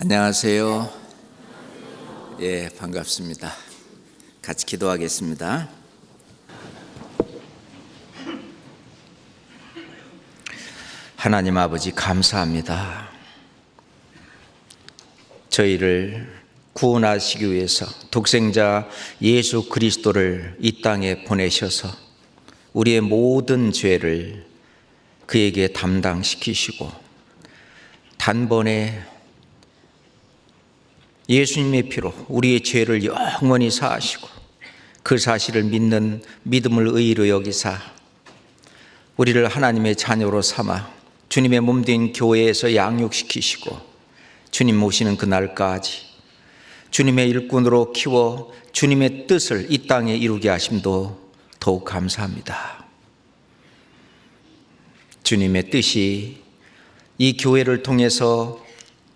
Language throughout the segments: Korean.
안녕하세요. 반갑습니다. 같이 기도하겠습니다. 하나님 아버지, 감사합니다. 저희를 구원하시기 위해서 독생자 예수 그리스도를 이 땅에 보내셔서 우리의 모든 죄를 그에게 담당시키시고 단번에 예수님의 피로 우리의 죄를 영원히 사하시고 그 사실을 믿는 믿음을 의의로 여기사 우리를 하나님의 자녀로 삼아 주님의 몸된 교회에서 양육시키시고 주님 모시는 그날까지 주님의 일꾼으로 키워 주님의 뜻을 이 땅에 이루게 하심도 더욱 감사합니다. 주님의 뜻이 이 교회를 통해서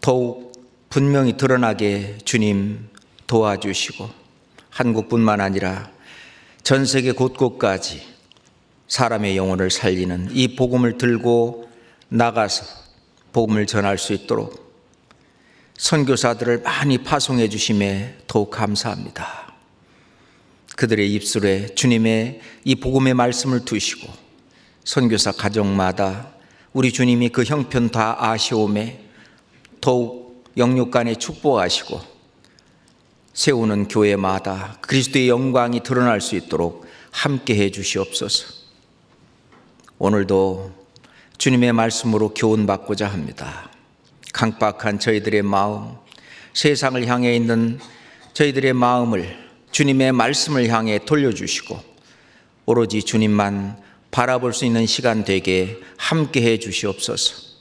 더욱 분명히 드러나게 주님 도와주시고 한국뿐만 아니라 전 세계 곳곳까지 사람의 영혼을 살리는 이 복음을 들고 나가서 복음을 전할 수 있도록 선교사들을 많이 파송해 주심에 더욱 감사합니다. 그들의 입술에 주님의 이 복음의 말씀을 두시고 선교사 가정마다 우리 주님이 그 형편 다 아시오매 더욱 영육간에 축복하시고 세우는 교회마다 그리스도의 영광이 드러날 수 있도록 함께해 주시옵소서. 오늘도 주님의 말씀으로 교훈받고자 합니다. 강박한 저희들의 마음, 세상을 향해 있는 저희들의 마음을 주님의 말씀을 향해 돌려주시고 오로지 주님만 바라볼 수 있는 시간 되게 함께해 주시옵소서.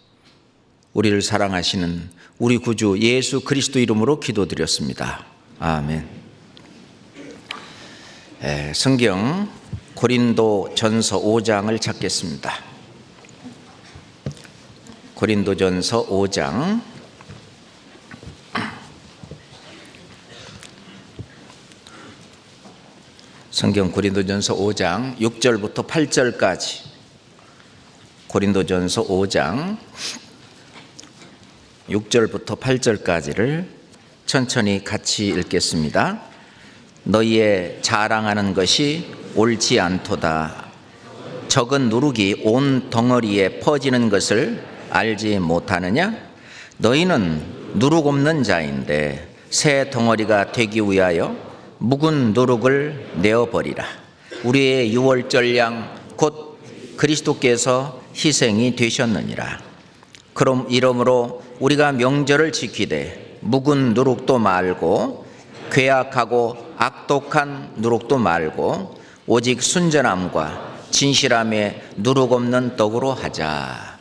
우리를 사랑하시는 우리 구주 예수 그리스도 이름으로 기도드렸습니다. 아멘. 성경 고린도전서 5장을 찾겠습니다. 고린도전서 5장 성경 고린도전서 5장 6절부터 8절까지 고린도전서 5장 6절부터 8절까지를 천천히 같이 읽겠습니다. 너희의 자랑하는 것이 옳지 않도다. 적은 누룩이 온 덩어리에 퍼지는 것을 알지 못하느냐? 너희는 누룩 없는 자인데 새 덩어리가 되기 위하여 묵은 누룩을 내어버리라. 우리의 유월절 양 곧 그리스도께서 희생이 되셨느니라. 그럼 이러므로 우리가 명절을 지키되 묵은 누룩도 말고 괴악하고 악독한 누룩도 말고 오직 순전함과 진실함에 누룩 없는 떡으로 하자.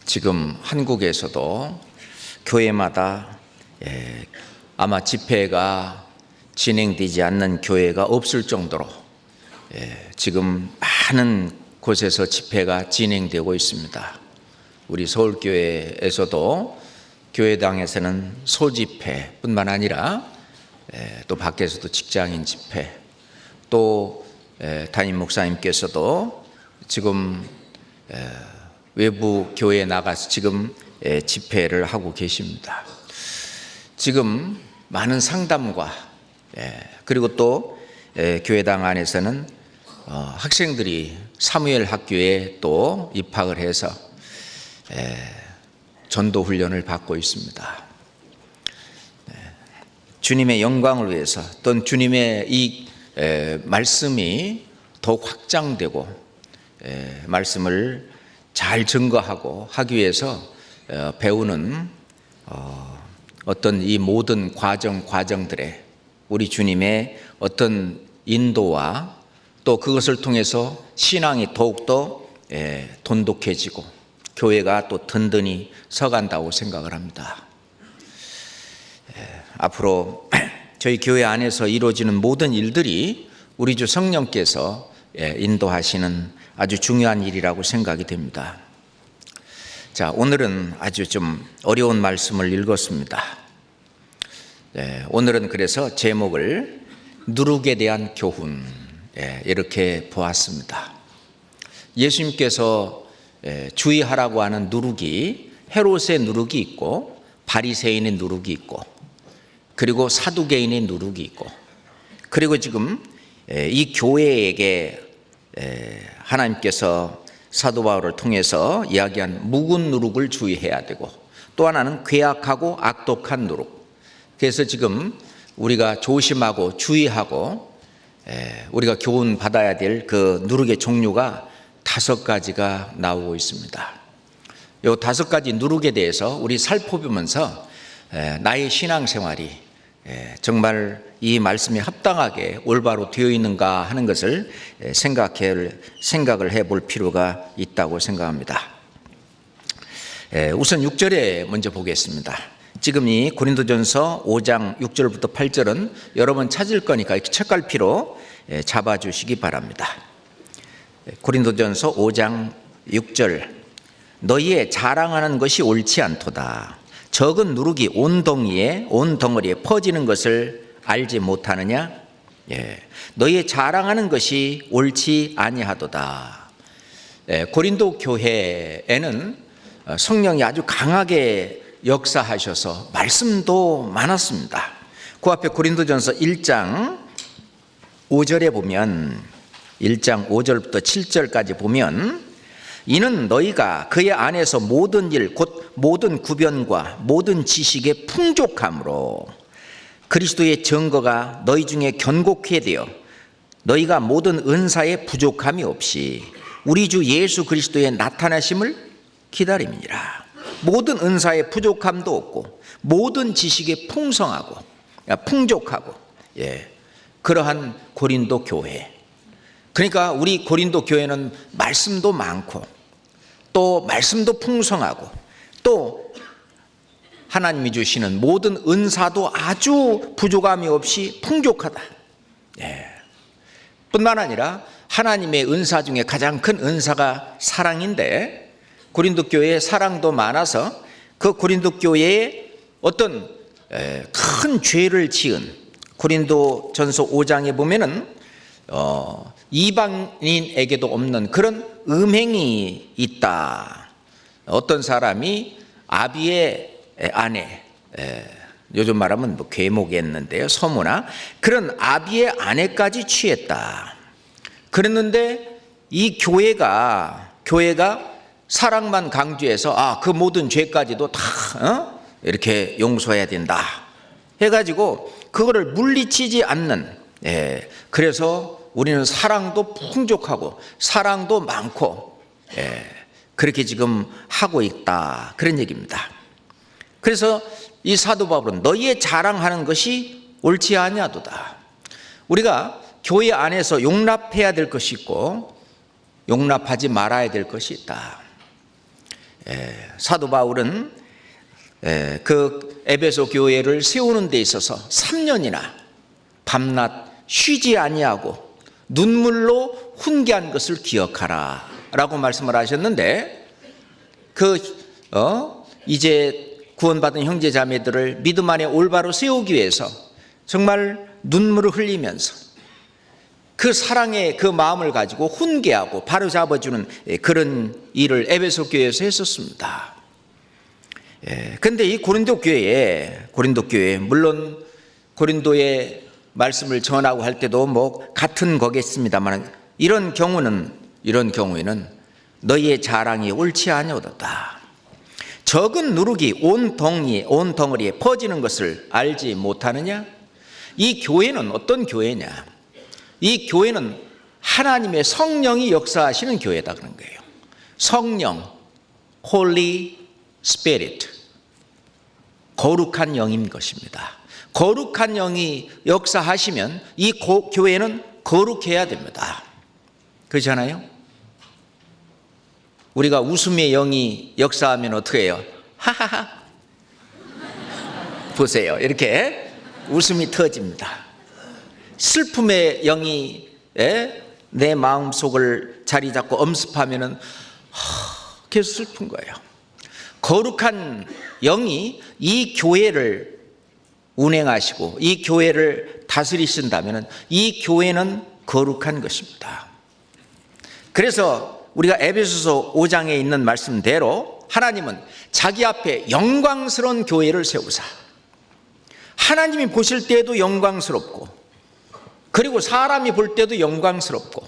지금 한국에서도 교회마다 아마 집회가 진행되지 않는 교회가 없을 정도로 지금 많은 곳에서 집회가 진행되고 있습니다. 우리 서울교회에서도 교회당에서는 소집회뿐만 아니라 또 밖에서도 직장인 집회, 또 담임 목사님께서도 지금 외부 교회에 나가서 지금 집회를 하고 계십니다. 지금 많은 상담과 그리고 또 교회당 안에서는 학생들이 사무엘 학교에 또 입학을 해서 전도 훈련을 받고 있습니다. 주님의 영광을 위해서 또는 주님의 이 말씀이 더욱 확장되고 말씀을 잘 증거하고 하기 위해서 배우는 어떤 이 모든 과정들에 우리 주님의 어떤 인도와 또 그것을 통해서 신앙이 더욱더 돈독해지고 교회가 또 든든히 서간다고 생각을 합니다. 앞으로 저희 교회 안에서 이루어지는 모든 일들이 우리 주 성령께서 인도하시는 아주 중요한 일이라고 생각이 됩니다. 자, 오늘은 아주 좀 어려운 말씀을 읽었습니다. 오늘은 그래서 제목을 누룩에 대한 교훈 이렇게 보았습니다. 예수님께서 주의하라고 하는 누룩이 헤롯의 누룩이 있고 바리새인의 누룩이 있고 그리고 사두개인의 누룩이 있고 그리고 지금 이 교회에게 하나님께서 사도 바울을 통해서 이야기한 묵은 누룩을 주의해야 되고 또 하나는 괴악하고 악독한 누룩. 그래서 지금 우리가 조심하고 주의하고 우리가 교훈 받아야 될 그 누룩의 종류가 5가지가 나오고 있습니다. 이 5가지 누룩에 대해서 우리 살펴보면서 나의 신앙생활이 정말 이 말씀이 합당하게 올바로 되어 있는가 하는 것을 생각을 해볼 필요가 있다고 생각합니다. 우선 6절에 먼저 보겠습니다. 지금 이 고린도전서 5장 6절부터 8절은 여러 번 찾을 거니까 책갈피로 잡아주시기 바랍니다. 고린도전서 5장 6절 너희의 자랑하는 것이 옳지 않도다. 적은 누룩이 온 덩어리에 퍼지는 것을 알지 못하느냐? 너희의 자랑하는 것이 옳지 아니하도다. 고린도 교회에는 성령이 아주 강하게 역사하셔서 말씀도 많았습니다. 그 앞에 고린도전서 1장 5절에 보면 1장 5절부터 7절까지 보면 이는 너희가 그의 안에서 모든 일 곧 모든 구변과 모든 지식의 풍족함으로 그리스도의 증거가 너희 중에 견고케 되어 너희가 모든 은사에 부족함이 없이 우리 주 예수 그리스도의 나타나심을 기다림이니라. 모든 은사에 부족함도 없고 모든 지식에 풍족하고 그러한 고린도 교회. 그러니까 우리 고린도 교회는 말씀도 많고 또 말씀도 풍성하고 또 하나님이 주시는 모든 은사도 아주 부족함이 없이 풍족하다. 뿐만 아니라 하나님의 은사 중에 가장 큰 은사가 사랑인데 고린도 교회에 사랑도 많아서 그 고린도 교회에 어떤 큰 죄를 지은 고린도전서 5장에 보면은 이방인에게도 없는 그런 음행이 있다. 어떤 사람이 아비의 아내, 요즘 말하면 뭐 괴목이었는데요, 서무나 그런 아비의 아내까지 취했다. 그랬는데 이 교회가 사랑만 강조해서 그 모든 죄까지도 다 이렇게 용서해야 된다 해가지고 그거를 물리치지 않는, 그래서 우리는 사랑도 풍족하고 사랑도 많고 그렇게 지금 하고 있다, 그런 얘기입니다. 그래서 이 사도 바울은 너희의 자랑하는 것이 옳지 아니하도다. 우리가 교회 안에서 용납해야 될 것이 있고 용납하지 말아야 될 것이 있다. 사도 바울은 그 에베소 교회를 세우는 데 있어서 3년이나 밤낮 쉬지 아니하고 눈물로 훈계한 것을 기억하라 라고 말씀을 하셨는데, 이제 구원받은 형제 자매들을 믿음 안에 올바로 세우기 위해서 정말 눈물을 흘리면서 그 사랑의 그 마음을 가지고 훈계하고 바로잡아주는 그런 일을 에베소 교회에서 했었습니다. 그런데 이 고린도 교회에 물론 고린도의 말씀을 전하고 할 때도 뭐 같은 거겠습니다만 이런 경우에는 너희의 자랑이 옳지 아니하도다. 적은 누룩이 온 덩어리에 퍼지는 것을 알지 못하느냐? 이 교회는 어떤 교회냐? 이 교회는 하나님의 성령이 역사하시는 교회다 그런 거예요. 성령, Holy Spirit, 거룩한 영인 것입니다. 거룩한 영이 역사하시면 이 교회는 거룩해야 됩니다. 그렇잖아요? 우리가 웃음의 영이 역사하면 어떻게 해요? 하하하 보세요, 이렇게 웃음이 터집니다. 슬픔의 영이 내 마음속을 자리 잡고 엄습하면은 계속 슬픈 거예요. 거룩한 영이 이 교회를 운행하시고 이 교회를 다스리신다면 이 교회는 거룩한 것입니다. 그래서 우리가 에베소서 5장에 있는 말씀대로 하나님은 자기 앞에 영광스러운 교회를 세우사 하나님이 보실 때에도 영광스럽고 그리고 사람이 볼 때도 영광스럽고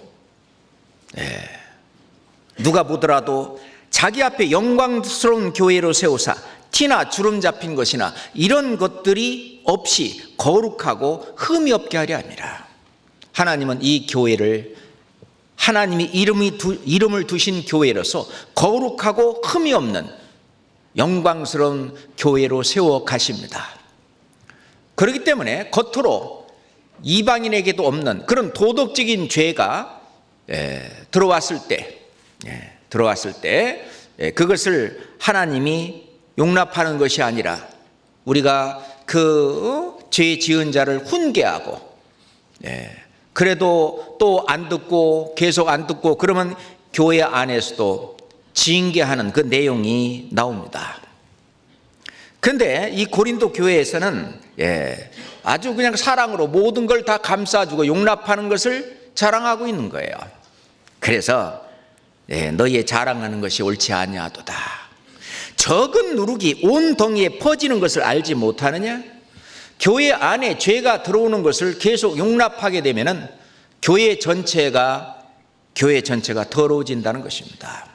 누가 보더라도 자기 앞에 영광스러운 교회로 세우사 티나 주름 잡힌 것이나 이런 것들이 없이 거룩하고 흠이 없게 하려 함이라. 하나님은 이 교회를 하나님이 이름을 두신 교회로서 거룩하고 흠이 없는 영광스러운 교회로 세워 가십니다. 그렇기 때문에 겉으로 이방인에게도 없는 그런 도덕적인 죄가 들어왔을 때 그것을 하나님이 용납하는 것이 아니라 우리가 그 죄 지은 자를 훈계하고 그래도 또 안 듣고 계속 안 듣고 그러면 교회 안에서도 징계하는 그 내용이 나옵니다. 그런데 이 고린도 교회에서는 아주 그냥 사랑으로 모든 걸 다 감싸주고 용납하는 것을 자랑하고 있는 거예요. 그래서 너희의 자랑하는 것이 옳지 아니하도다. 적은 누룩이 온 덩이에 퍼지는 것을 알지 못하느냐? 교회 안에 죄가 들어오는 것을 계속 용납하게 되면은 교회 전체가 더러워진다는 것입니다.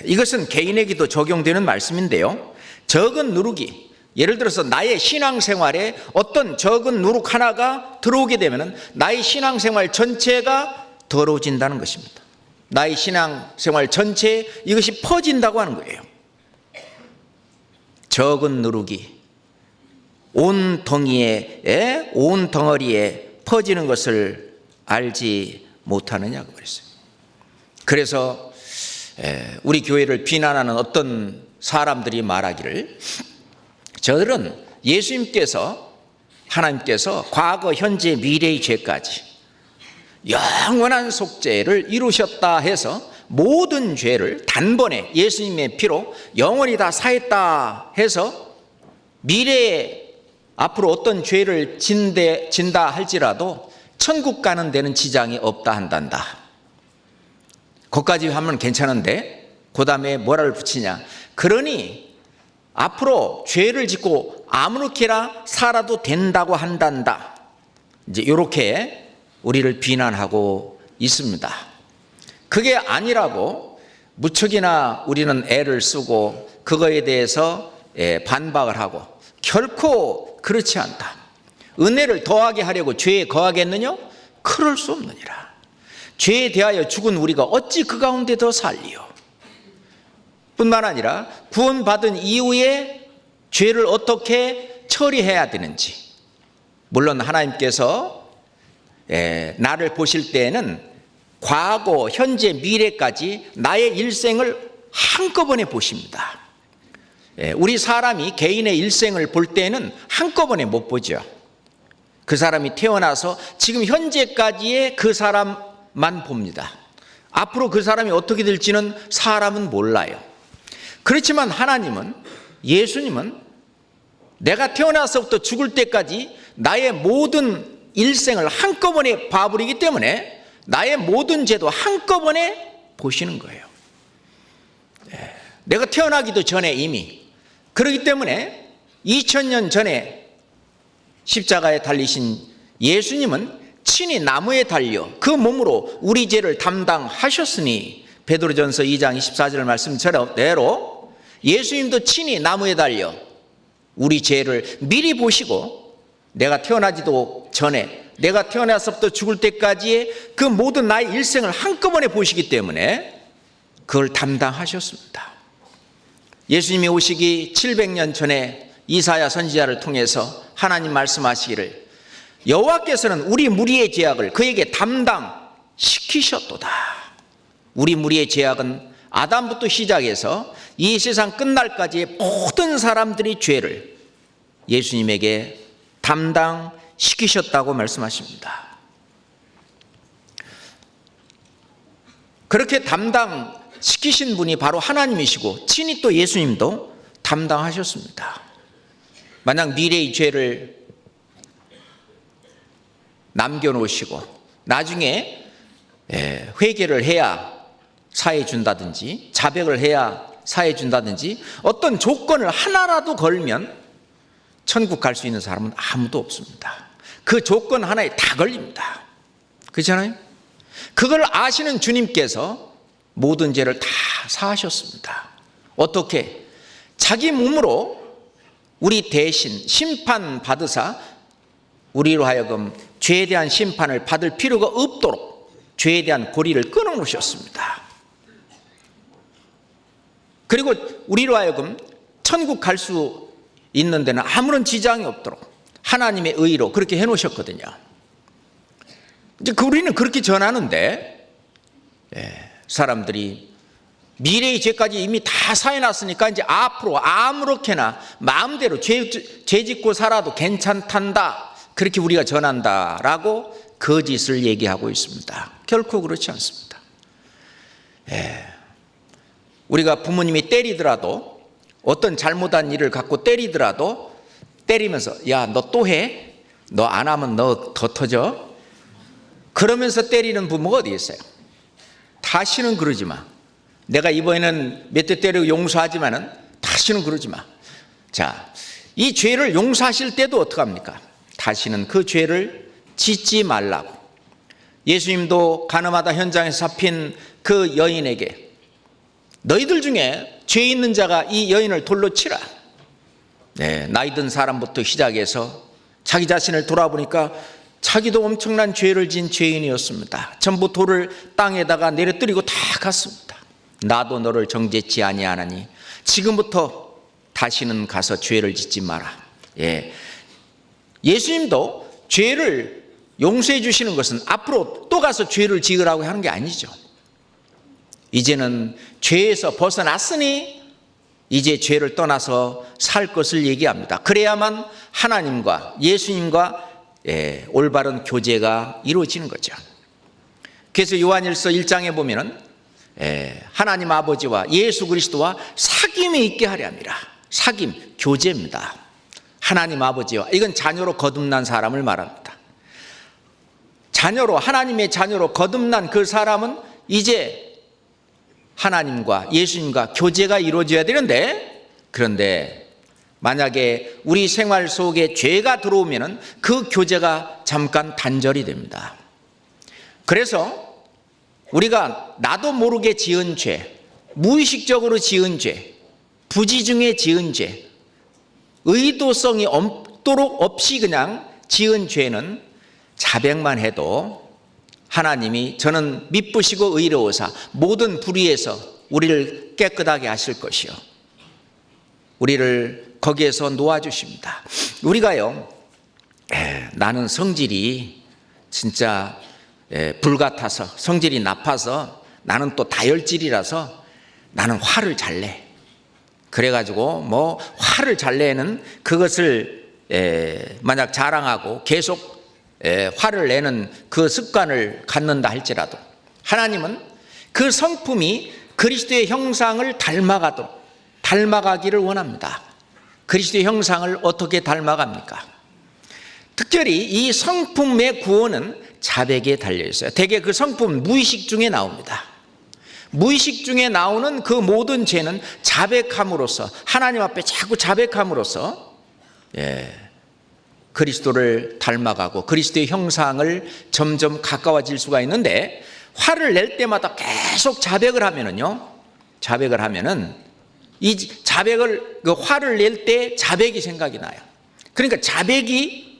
이것은 개인에게도 적용되는 말씀인데요. 적은 누룩이 예를 들어서 나의 신앙생활에 어떤 적은 누룩 하나가 들어오게 되면은 나의 신앙생활 전체가 더러워진다는 것입니다. 나의 신앙생활 전체에 이것이 퍼진다고 하는 거예요. 적은 누룩이 온 덩이에 온 덩어리에 퍼지는 것을 알지 못하느냐고 그랬어요. 그래서 우리 교회를 비난하는 어떤 사람들이 말하기를 저들은 하나님께서 과거, 현재, 미래의 죄까지 영원한 속죄를 이루셨다 해서 모든 죄를 단번에 예수님의 피로 영원히 다 사했다 해서 미래에 앞으로 어떤 죄를 진다 할지라도 천국 가는 데는 지장이 없다 한단다. 거기까지 하면 괜찮은데 그 다음에 뭐라를 붙이냐. 그러니 앞으로 죄를 짓고 아무렇게나 살아도 된다고 한단다. 이제 이렇게 우리를 비난하고 있습니다. 그게 아니라고 무척이나 우리는 애를 쓰고 그거에 대해서 반박을 하고 결코 그렇지 않다. 은혜를 더하게 하려고 죄에 거하겠느냐? 그럴 수 없느니라. 죄에 대하여 죽은 우리가 어찌 그 가운데 더 살리요? 뿐만 아니라 구원받은 이후에 죄를 어떻게 처리해야 되는지, 물론 하나님께서 나를 보실 때에는 과거, 현재, 미래까지 나의 일생을 한꺼번에 보십니다. 우리 사람이 개인의 일생을 볼 때는 한꺼번에 못 보죠. 그 사람이 태어나서 지금 현재까지의 그 사람만 봅니다. 앞으로 그 사람이 어떻게 될지는 사람은 몰라요. 그렇지만 하나님은, 예수님은 내가 태어나서부터 죽을 때까지 나의 모든 일생을 한꺼번에 봐버리기 때문에 나의 모든 죄도 한꺼번에 보시는 거예요. 내가 태어나기도 전에 이미. 그렇기 때문에 2000년 전에 십자가에 달리신 예수님은 친히 나무에 달려 그 몸으로 우리 죄를 담당하셨으니 베드로전서 2장 24절 말씀대로 예수님도 친히 나무에 달려 우리 죄를 미리 보시고 내가 태어나지도 전에 내가 태어나서부터 죽을 때까지의 그 모든 나의 일생을 한꺼번에 보시기 때문에 그걸 담당하셨습니다. 예수님이 오시기 700년 전에 이사야 선지자를 통해서 하나님 말씀하시기를 여호와께서는 우리 무리의 죄악을 그에게 담당시키셨도다. 우리 무리의 죄악은 아담부터 시작해서 이 세상 끝날까지의 모든 사람들의 죄를 예수님에게 담당시키셨다고 말씀하십니다. 그렇게 담당시키신 분이 바로 하나님이시고 친히 또 예수님도 담당하셨습니다. 만약 미래의 죄를 남겨놓으시고 나중에 회개를 해야 사해 준다든지, 자백을 해야 사해 준다든지, 어떤 조건을 하나라도 걸면 천국 갈 수 있는 사람은 아무도 없습니다. 그 조건 하나에 다 걸립니다. 그렇잖아요? 그걸 아시는 주님께서 모든 죄를 다 사하셨습니다. 어떻게? 자기 몸으로 우리 대신 심판 받으사 우리로 하여금 죄에 대한 심판을 받을 필요가 없도록 죄에 대한 고리를 끊어놓으셨습니다. 그리고 우리로 하여금 천국 갈 수 있는 데는 아무런 지장이 없도록 하나님의 의로 그렇게 해놓으셨거든요. 이제 우리는 그렇게 전하는데 사람들이 미래의 죄까지 이미 다 사해놨으니까 이제 앞으로 아무렇게나 마음대로 죄 짓고 살아도 괜찮단다, 그렇게 우리가 전한다라고 거짓을 얘기하고 있습니다. 결코 그렇지 않습니다. 우리가 부모님이 때리더라도, 어떤 잘못한 일을 갖고 때리더라도 때리면서 야, 너 또 해? 너 안 하면 너 더 터져? 그러면서 때리는 부모가 어디 있어요? 다시는 그러지 마. 내가 이번에는 몇 대 때리고 용서하지만은 다시는 그러지 마. 자, 이 죄를 용서하실 때도 어떡합니까? 다시는 그 죄를 짓지 말라고. 예수님도 가늠하다 현장에서 잡힌 그 여인에게 너희들 중에 죄 있는 자가 이 여인을 돌로 치라. 나이 든 사람부터 시작해서 자기 자신을 돌아보니까 자기도 엄청난 죄를 지은 죄인이었습니다. 전부 돌을 땅에다가 내려뜨리고 다 갔습니다. 나도 너를 정죄치 아니하나니 지금부터 다시는 가서 죄를 짓지 마라. 예수님도 죄를 용서해 주시는 것은 앞으로 또 가서 죄를 지으라고 하는 게 아니죠. 이제는 죄에서 벗어났으니 이제 죄를 떠나서 살 것을 얘기합니다. 그래야만 하나님과 예수님과 올바른 교제가 이루어지는 거죠. 그래서 요한일서 1장에 보면은 하나님 아버지와 예수 그리스도와 사귐이 있게 하려 함이라. 사귐, 교제입니다. 하나님 아버지와, 이건 자녀로 거듭난 사람을 말합니다. 자녀로, 하나님의 자녀로 거듭난 그 사람은 이제 하나님과 예수님과 교제가 이루어져야 되는데, 그런데 만약에 우리 생활 속에 죄가 들어오면 그 교제가 잠깐 단절이 됩니다. 그래서 우리가 나도 모르게 지은 죄, 무의식적으로 지은 죄, 부지중에 지은 죄, 의도성이 없도록 없이 그냥 지은 죄는 자백만 해도 하나님이 저는 미쁘시고 의로우사 모든 불의에서 우리를 깨끗하게 하실 것이요, 우리를 거기에서 놓아주십니다. 우리가요, 나는 성질이 진짜 불같아서, 성질이 나빠서, 나는 또 다혈질이라서 나는 화를 잘 내. 그래가지고 뭐 화를 잘 내는 그것을 만약 자랑하고 계속 화를 내는 그 습관을 갖는다 할지라도 하나님은 그 성품이 그리스도의 형상을 닮아가기를 원합니다. 그리스도의 형상을 어떻게 닮아갑니까? 특별히 이 성품의 구원은 자백에 달려있어요. 대개 그 성품은 무의식 중에 나옵니다. 무의식 중에 나오는 그 모든 죄는 자백함으로써, 하나님 앞에 자꾸 자백함으로써 그리스도를 닮아가고 그리스도의 형상을 점점 가까워질 수가 있는데, 화를 낼 때마다 계속 자백을 하면은요, 자백을 하면은 이 자백을, 그 화를 낼 때 자백이 생각이 나요. 그러니까 자백이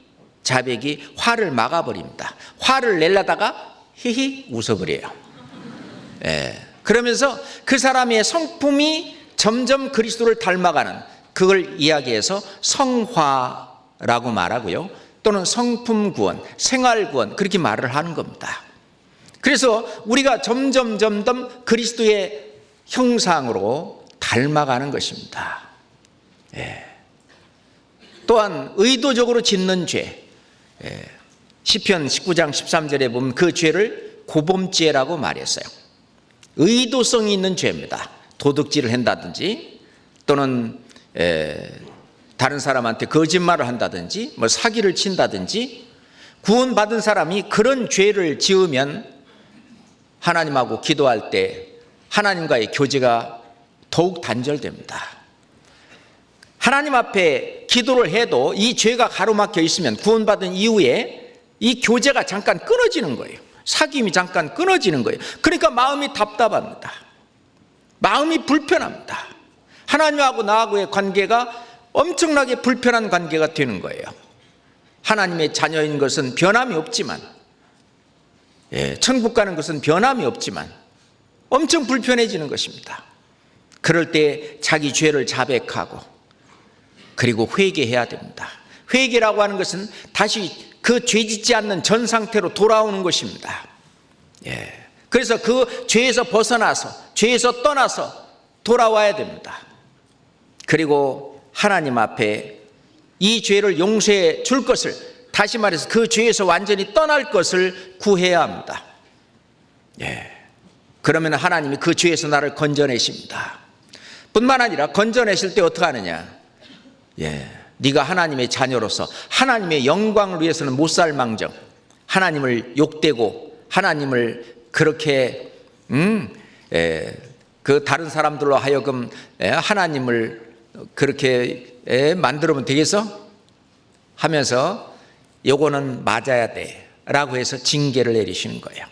화를 막아버립니다. 화를 내려다가 히히 웃어버려요. 그러면서 그 사람의 성품이 점점 그리스도를 닮아가는, 그걸 이야기해서 성화라고 말하고요, 또는 성품 구원, 생활 구원, 그렇게 말을 하는 겁니다. 그래서 우리가 점점 그리스도의 형상으로 닮아가는 것입니다. 또한 의도적으로 짓는 죄, 시편 19장 13절에 보면 그 죄를 고범죄라고 말했어요. 의도성이 있는 죄입니다. 도둑질을 한다든지, 또는 다른 사람한테 거짓말을 한다든지, 뭐 사기를 친다든지, 구원받은 사람이 그런 죄를 지으면 하나님하고 기도할 때 하나님과의 교제가 더욱 단절됩니다. 하나님 앞에 기도를 해도 이 죄가 가로막혀 있으면 구원받은 이후에 이 교제가 잠깐 끊어지는 거예요. 사귐이 잠깐 끊어지는 거예요. 그러니까 마음이 답답합니다. 마음이 불편합니다. 하나님하고 나하고의 관계가 엄청나게 불편한 관계가 되는 거예요. 하나님의 자녀인 것은 변함이 없지만, 천국 가는 것은 변함이 없지만 엄청 불편해지는 것입니다. 그럴 때 자기 죄를 자백하고 그리고 회개해야 됩니다. 회개라고 하는 것은 다시 그 죄 짓지 않는 전 상태로 돌아오는 것입니다. 그래서 그 죄에서 벗어나서, 죄에서 떠나서 돌아와야 됩니다. 그리고 하나님 앞에 이 죄를 용서해 줄 것을, 다시 말해서 그 죄에서 완전히 떠날 것을 구해야 합니다. 그러면 하나님이 그 죄에서 나를 건져내십니다. 뿐만 아니라 건져내실 때 어떻게 하느냐? 네가 하나님의 자녀로서 하나님의 영광을 위해서는 못 살 망정, 하나님을 욕되고 하나님을 그렇게 그 다른 사람들로 하여금 하나님을 그렇게 만들면 되겠어? 하면서 요거는 맞아야 돼 라고 해서 징계를 내리시는 거예요.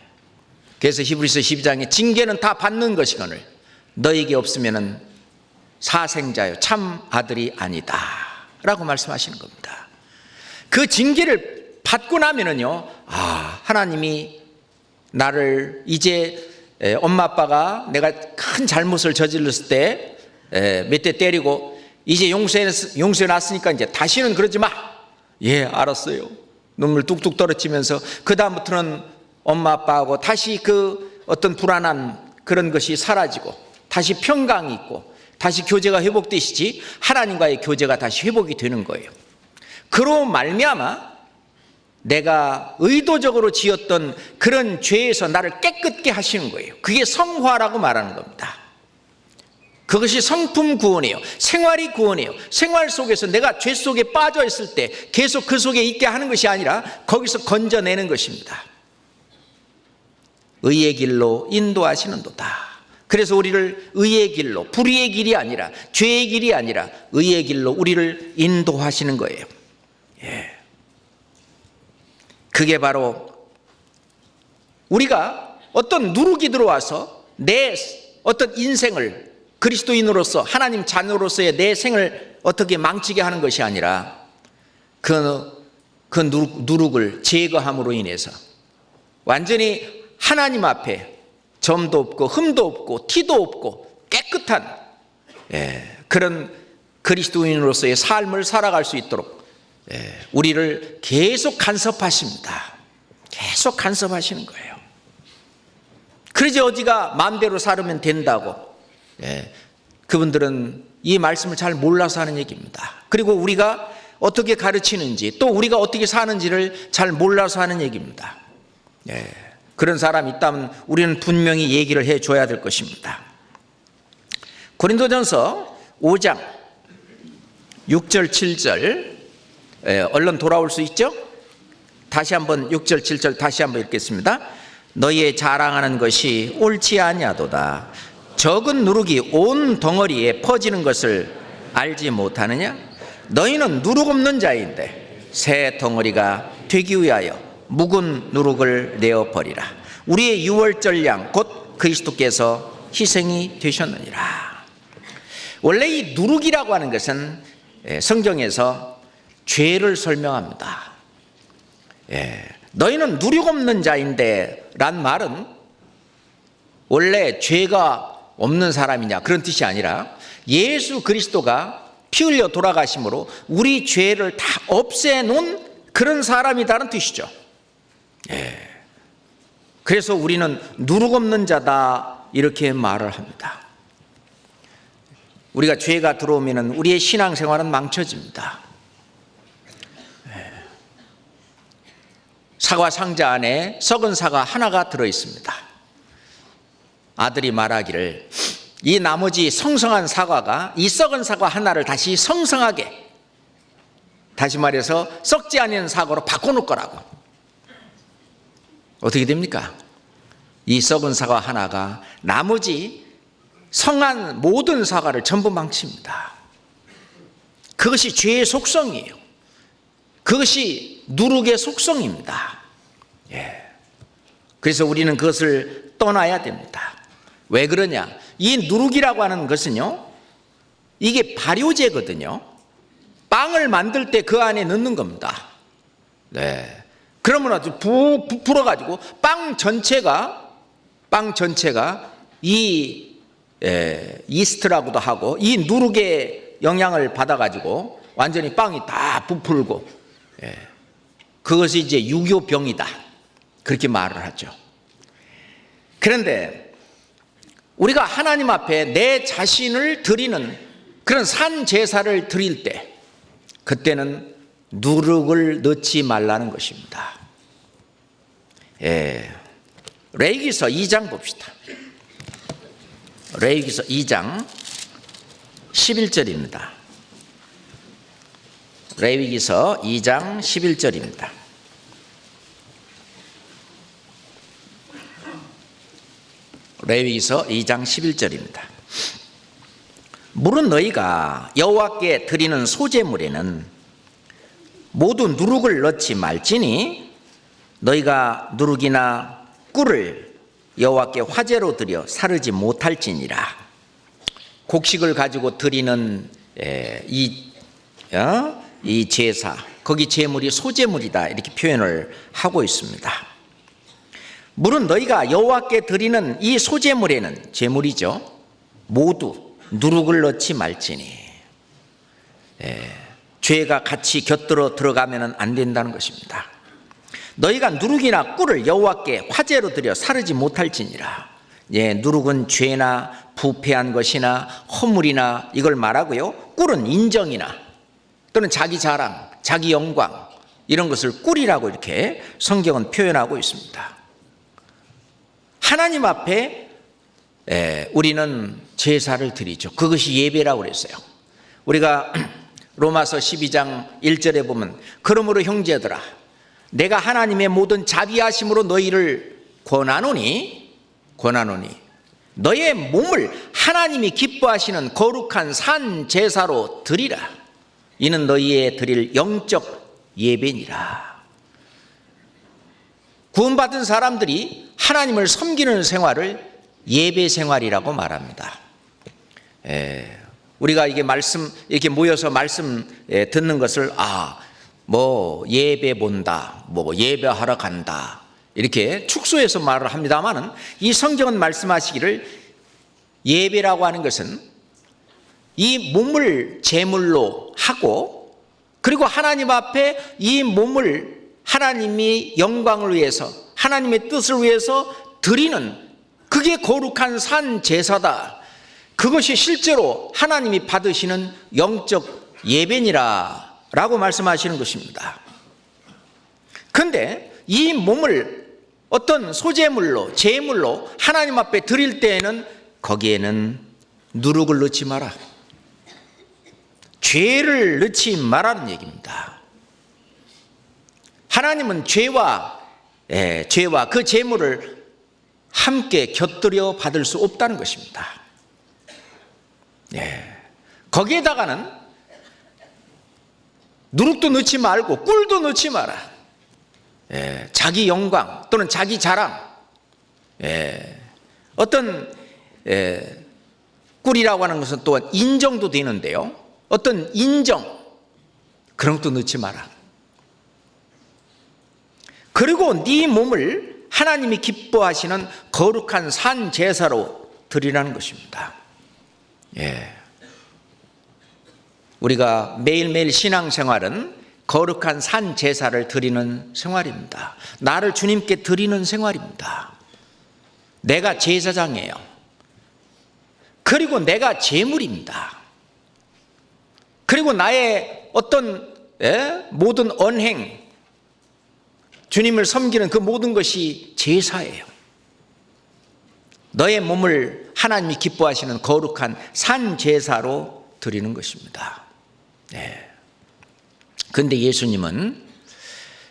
그래서 히브리서 12장에 징계는 다 받는 것이거늘 너에게 없으면은 사생자요 참 아들이 아니다 라고 말씀하시는 겁니다. 그 징계를 받고 나면은요, 하나님이 나를 이제 엄마 아빠가 내가 큰 잘못을 저질렀을 때 몇 대 때리고 이제 용서해 놨으니까 이제 다시는 그러지 마. 알았어요. 눈물 뚝뚝 떨어지면서 그 다음부터는 엄마 아빠하고 다시 그 어떤 불안한 그런 것이 사라지고 다시 평강이 있고 다시 교제가 회복되시지, 하나님과의 교제가 다시 회복이 되는 거예요. 그로 말미암아 내가 의도적으로 지었던 그런 죄에서 나를 깨끗게 하시는 거예요. 그게 성화라고 말하는 겁니다. 그것이 성품 구원이에요. 생활이 구원이에요. 생활 속에서 내가 죄 속에 빠져 있을 때 계속 그 속에 있게 하는 것이 아니라 거기서 건져내는 것입니다. 의의 길로 인도하시는도다. 그래서 우리를 의의 길로, 불의의 길이 아니라, 죄의 길이 아니라 의의 길로 우리를 인도하시는 거예요. 그게 바로 우리가 어떤 누룩이 들어와서 내 어떤 인생을, 그리스도인으로서 하나님 자녀로서의 내 생을 어떻게 망치게 하는 것이 아니라 그 누룩을 제거함으로 인해서 완전히 하나님 앞에 점도 없고 흠도 없고 티도 없고 깨끗한 그런 그리스도인으로서의 삶을 살아갈 수 있도록 우리를 계속 간섭하십니다. 계속 간섭하시는 거예요. 그러지 어디가 마음대로 살면 된다고. 그분들은 이 말씀을 잘 몰라서 하는 얘기입니다. 그리고 우리가 어떻게 가르치는지 또 우리가 어떻게 사는지를 잘 몰라서 하는 얘기입니다. 그런 사람이 있다면 우리는 분명히 얘기를 해줘야 될 것입니다. 고린도전서 5장 6절 7절 얼른 돌아올 수 있죠? 다시 한번 6절 7절 다시 한번 읽겠습니다. 너희의 자랑하는 것이 옳지 아니하도다. 적은 누룩이 온 덩어리에 퍼지는 것을 알지 못하느냐? 너희는 누룩 없는 자인데 새 덩어리가 되기 위하여 묵은 누룩을 내어버리라. 우리의 유월절 양 곧 그리스도께서 희생이 되셨느니라. 원래 이 누룩이라고 하는 것은 성경에서 죄를 설명합니다. 너희는 누룩 없는 자인데 란 말은 원래 죄가 없는 사람이냐 그런 뜻이 아니라 예수 그리스도가 피 흘려 돌아가심으로 우리 죄를 다 없애놓은 그런 사람이다는 뜻이죠. 그래서 우리는 누룩 없는 자다 이렇게 말을 합니다. 우리가 죄가 들어오면 우리의 신앙생활은 망쳐집니다. 사과 상자 안에 썩은 사과 하나가 들어있습니다. 아들이 말하기를 이 나머지 성성한 사과가 이 썩은 사과 하나를 다시 성성하게, 다시 말해서 썩지 않은 사과로 바꿔놓을 거라고. 어떻게 됩니까? 이 썩은 사과 하나가 나머지 성한 모든 사과를 전부 망칩니다. 그것이 죄의 속성이에요. 그것이 누룩의 속성입니다. 그래서 우리는 그것을 떠나야 됩니다. 왜 그러냐? 이 누룩이라고 하는 것은요, 이게 발효제거든요. 빵을 만들 때 그 안에 넣는 겁니다. 그러면 아주 불어가지고 빵 전체가 이 이스트라고도 하고 이 누룩의 영향을 받아가지고 완전히 빵이 다 부풀고, 그것이 이제 유교병이다, 그렇게 말을 하죠. 그런데 우리가 하나님 앞에 내 자신을 드리는 그런 산 제사를 드릴 때, 그때는 누룩을 넣지 말라는 것입니다. 레위기서 2장 봅시다. 레위기서 2장 11절입니다. 레위기서 2장 11절입니다. 레위기서 2장 11절입니다. 물은 너희가 여호와께 드리는 소제물에는 모두 누룩을 넣지 말지니 너희가 누룩이나 꿀을 여호와께 화제로 드려 사르지 못할지니라. 곡식을 가지고 드리는 이 제사, 거기 제물이 소제물이다, 이렇게 표현을 하고 있습니다. 물은 너희가 여호와께 드리는 이 소제물에는, 제물이죠, 모두 누룩을 넣지 말지니, 죄가 같이 곁들어 들어가면 안 된다는 것입니다. 너희가 누룩이나 꿀을 여호와께 화제로 드려 사르지 못할지니라. 누룩은 죄나 부패한 것이나 허물이나 이걸 말하고요, 꿀은 인정이나 또는 자기 자랑, 자기 영광, 이런 것을 꿀이라고 이렇게 성경은 표현하고 있습니다. 하나님 앞에 우리는 제사를 드리죠. 그것이 예배라고 그랬어요. 우리가 로마서 12장 1절에 보면, 그러므로 형제들아, 내가 하나님의 모든 자비하심으로 너희를 권하노니 너의 몸을 하나님이 기뻐하시는 거룩한 산 제사로 드리라. 이는 너희의 드릴 영적 예배니라. 구원받은 사람들이 하나님을 섬기는 생활을 예배 생활이라고 말합니다. 우리가 이게 말씀, 이렇게 모여서 말씀 듣는 것을 예배 본다, 예배하러 간다, 이렇게 축소해서 말을 합니다만은, 이 성경은 말씀하시기를 예배라고 하는 것은 이 몸을 제물로 하고, 그리고 하나님 앞에 이 몸을 하나님이 영광을 위해서, 하나님의 뜻을 위해서 드리는, 그게 거룩한 산 제사다. 그것이 실제로 하나님이 받으시는 영적 예배니라 라고 말씀하시는 것입니다. 그런데 이 몸을 어떤 소제물로, 제물로 하나님 앞에 드릴 때에는 거기에는 누룩을 넣지 마라, 죄를 넣지 마라는 얘기입니다. 하나님은 죄와 그 제물을 함께 곁들여 받을 수 없다는 것입니다. 거기에다가는 누룩도 넣지 말고 꿀도 넣지 마라. 자기 영광 또는 자기 자랑, 어떤 꿀이라고 하는 것은 또한 인정도 되는데요, 어떤 인정, 그런 것도 넣지 마라. 그리고 네 몸을 하나님이 기뻐하시는 거룩한 산 제사로 드리라는 것입니다. 우리가 매일매일 신앙생활은 거룩한 산 제사를 드리는 생활입니다. 나를 주님께 드리는 생활입니다. 내가 제사장이에요. 그리고 내가 제물입니다. 그리고 나의 어떤 모든 언행, 주님을 섬기는 그 모든 것이 제사예요. 너의 몸을 하나님이 기뻐하시는 거룩한 산 제사로 드리는 것입니다. 그런데 예수님은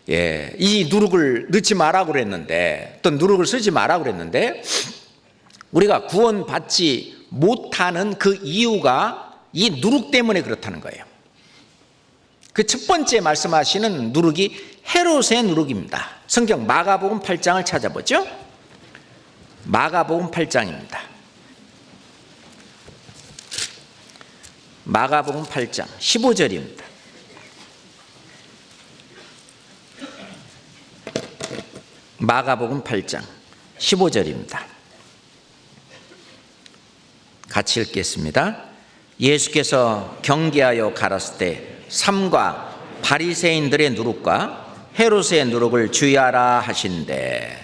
이 누룩을 넣지 마라고 그랬는데, 또 누룩을 쓰지 마라고 그랬는데, 우리가 구원받지 못하는 그 이유가 이 누룩 때문에 그렇다는 거예요. 그 첫 번째 말씀하시는 누룩이 헤롯의 누룩입니다. 성경 마가복음 8장을 찾아보죠. 마가복음 8장입니다. 마가복음 8장 15절입니다. 마가복음 8장 15절입니다. 같이 읽겠습니다. 예수께서 경계하여 가라사 때 삼가 바리새인들의 누룩과 헤롯의 누룩을 주의하라 하신대.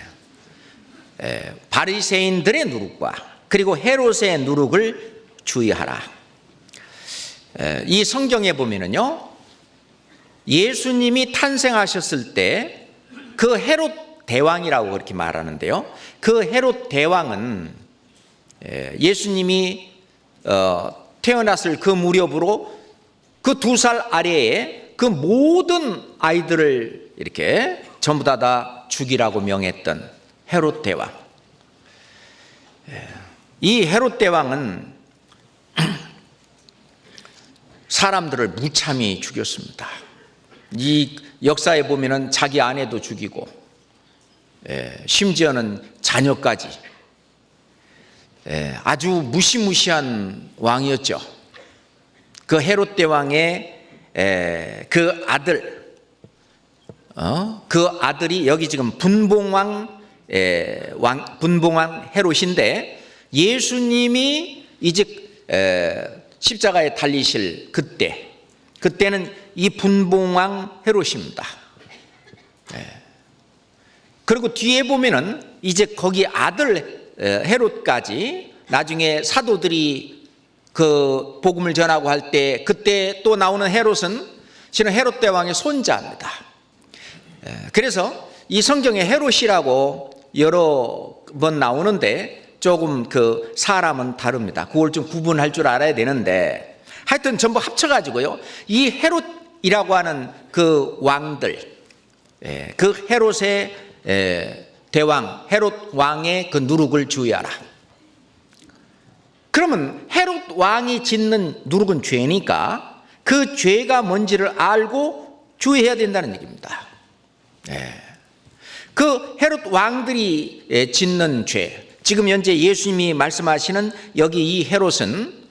바리새인들의 누룩과 그리고 헤롯의 누룩을 주의하라. 이 성경에 보면은요, 예수님이 탄생하셨을 때 그 헤롯 대왕이라고 그렇게 말하는데요, 그 헤롯 대왕은 예수님이 태어났을 그 무렵으로 그 2살 아래에 그 모든 아이들을 이렇게 전부 다 죽이라고 명했던 헤롯 대왕. 이 헤롯 대왕은 사람들을 무참히 죽였습니다. 이 역사에 보면은 자기 아내도 죽이고, 심지어는 자녀까지, 아주 무시무시한 왕이었죠. 그 헤롯 대왕의 그 아들이 여기 지금 분봉왕 헤롯인데, 예수님이 이제 십자가에 달리실 그때는 이 분봉왕 헤롯입니다. 그리고 뒤에 보면은 이제 거기 아들 헤롯까지 나중에 사도들이 그 복음을 전하고 할 때 그때 또 나오는 헤롯은 실은 헤롯 대왕의 손자입니다. 그래서 이 성경에 헤롯이라고 여러 번 나오는데 조금 그 사람은 다릅니다. 그걸 좀 구분할 줄 알아야 되는데, 하여튼 전부 합쳐가지고요, 이 헤롯이라고 하는 그 왕들, 그 헤롯의 대왕, 헤롯 왕의 그 누룩을 주의하라. 그러면 헤롯 왕이 짓는 누룩은 죄니까 그 죄가 뭔지를 알고 주의해야 된다는 얘기입니다. 그 헤롯 왕들이 짓는 죄, 지금 현재 예수님이 말씀하시는 여기 이 헤롯은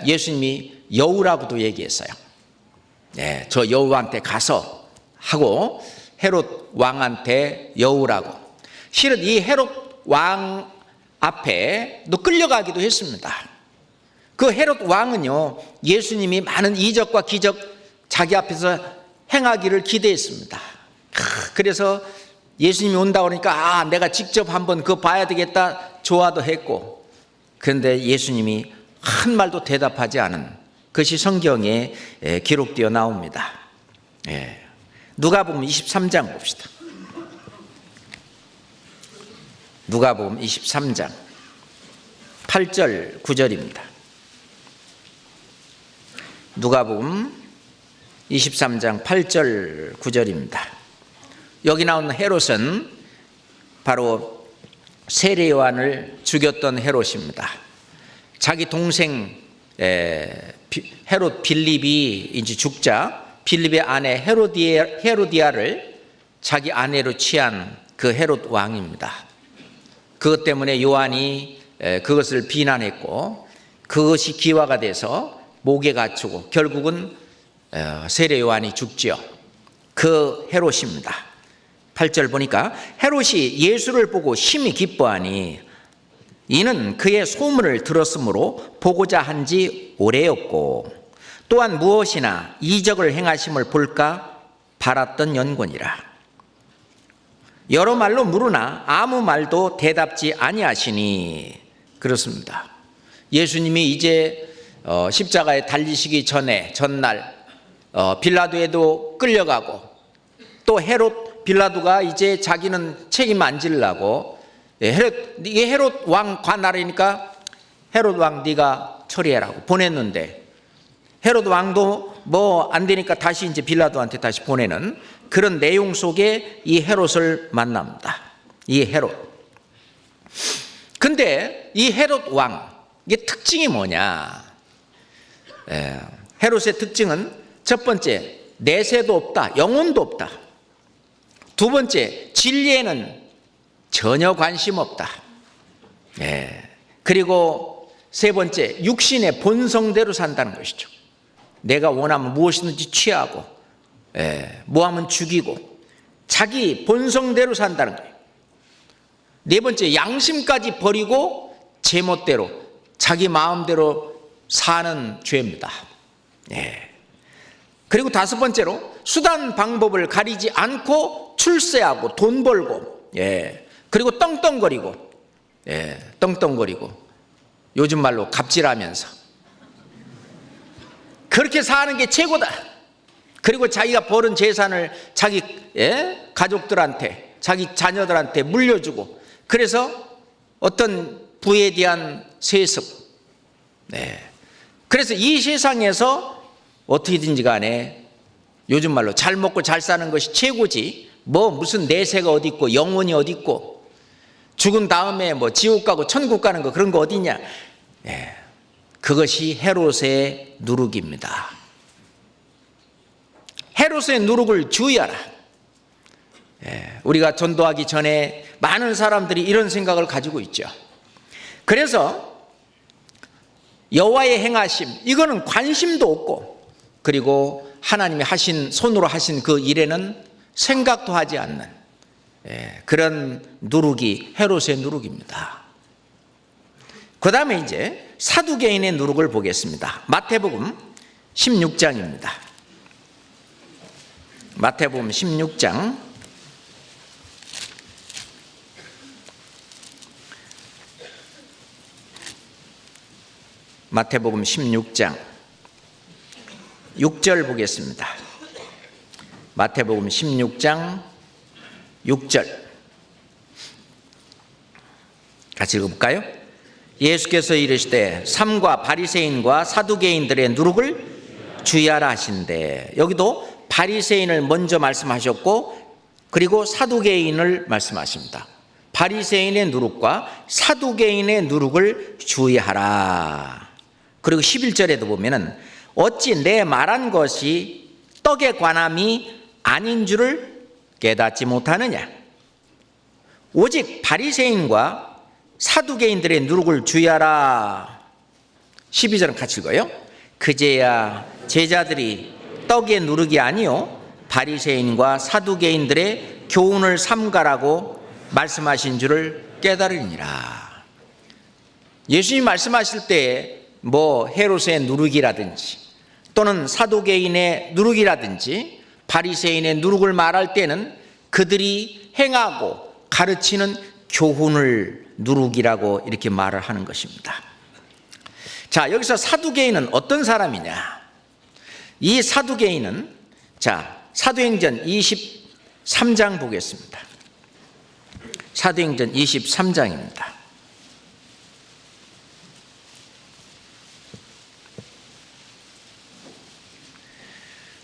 예수님이 여우라고도 얘기했어요. 저 여우한테 가서 하고 헤롯 왕한테 여우라고. 실은 이 헤롯 왕 앞에 또 끌려가기도 했습니다. 그 헤롯 왕은요, 예수님이 많은 이적과 기적 자기 앞에서 행하기를 기대했습니다. 그래서 예수님이 온다고 그러니까 내가 직접 한번 그거 봐야 되겠다 좋아도 했고, 그런데 예수님이 한 말도 대답하지 않은 것이 성경에 기록되어 나옵니다. 누가복음 23장 봅시다. 누가복음 23장 8절 9절입니다. 누가복음 23장 8절 9절입니다. 여기 나오는 헤롯은 바로 세례 요한을 죽였던 헤롯입니다. 자기 동생 헤롯 빌립이 이제 죽자 빌립의 아내 헤로디아를 자기 아내로 취한 그 헤롯 왕입니다. 그것 때문에 요한이 그것을 비난했고, 그것이 기화가 돼서 목에 갇히고 결국은 세례 요한이 죽지요. 그 헤롯입니다. 8절 보니까 헤롯이 예수를 보고 심히 기뻐하니 이는 그의 소문을 들었으므로 보고자 한지 오래였고, 또한 무엇이나 이적을 행하심을 볼까 바랐던 연곤이라. 여러 말로 물으나 아무 말도 대답지 아니하시니. 그렇습니다. 예수님이 이제 십자가에 달리시기 전날 빌라도에도 끌려가고, 또 빌라도가 이제 자기는 책임 안 지려고 헤롯 왕 관할이니까 헤롯 왕 네가 처리해라고 보냈는데, 헤롯 왕도 뭐 안 되니까 다시 이제 빌라도한테 다시 보내는 그런 내용 속에 이 헤롯을 만납니다. 이 헤롯. 근데 이 헤롯 왕, 이게 특징이 뭐냐? 헤롯의 특징은 첫 번째, 내세도 없다, 영혼도 없다. 두 번째, 진리에는 전혀 관심 없다. 그리고 세 번째, 육신의 본성대로 산다는 것이죠. 내가 원하면 무엇이든지 취하고, 뭐하면 죽이고, 자기 본성대로 산다는 거예요. 네 번째, 양심까지 버리고 제멋대로, 자기 마음대로 사는 죄입니다. 그리고 다섯 번째로, 수단 방법을 가리지 않고 출세하고 돈 벌고, 그리고 떵떵거리고, 요즘 말로 갑질하면서 그렇게 사는 게 최고다. 그리고 자기가 벌은 재산을 자기 가족들한테, 자기 자녀들한테 물려주고, 그래서 어떤 부에 대한 세습. 그래서 이 세상에서 어떻게든지 간에 요즘 말로 잘 먹고 잘 사는 것이 최고지, 뭐 무슨 내세가 어디 있고 영혼이 어디 있고 죽은 다음에 뭐 지옥 가고 천국 가는 거 그런 거 어디냐. 그것이 헤롯의 누룩입니다. 헤롯의 누룩을 주의하라. 우리가 전도하기 전에 많은 사람들이 이런 생각을 가지고 있죠. 그래서 여호와의 행하심, 이거는 관심도 없고, 그리고 하나님이 하신, 손으로 하신 그 일에는 생각도 하지 않는 그런 누룩이 헤롯의 누룩입니다. 그 다음에 이제 사두개인의 누룩을 보겠습니다. 마태복음 16장입니다. 마태복음 16장 마태복음 16장 6절 보겠습니다. 마태복음 16장 6절 같이 읽어볼까요? 예수께서 이르시되 삼가 바리새인과 사두개인들의 누룩을 주의하라 하신대. 여기도 바리새인을 먼저 말씀하셨고, 그리고 사두개인을 말씀하십니다. 바리새인의 누룩과 사두개인의 누룩을 주의하라. 그리고 11절에도 보면은 어찌 내 말한 것이 떡에 관함이 아닌 줄을 깨닫지 못하느냐. 오직 바리새인과 사두개인들의 누룩을 주의하라. 12절은 같이 읽어요. 그제야 제자들이 떡의 누룩이 아니요 바리새인과 사두개인들의 교훈을 삼가라고 말씀하신 줄을 깨달으니라. 예수님이 말씀하실 때 뭐 헤롯의 누룩이라든지 또는 사두개인의 누룩이라든지 바리새인의 누룩을 말할 때는 그들이 행하고 가르치는 교훈을 누룩이라고 이렇게 말을 하는 것입니다. 자, 여기서 사두개인은 어떤 사람이냐? 이 사두개인은, 자, 사도행전 23장 보겠습니다. 사도행전 23장입니다.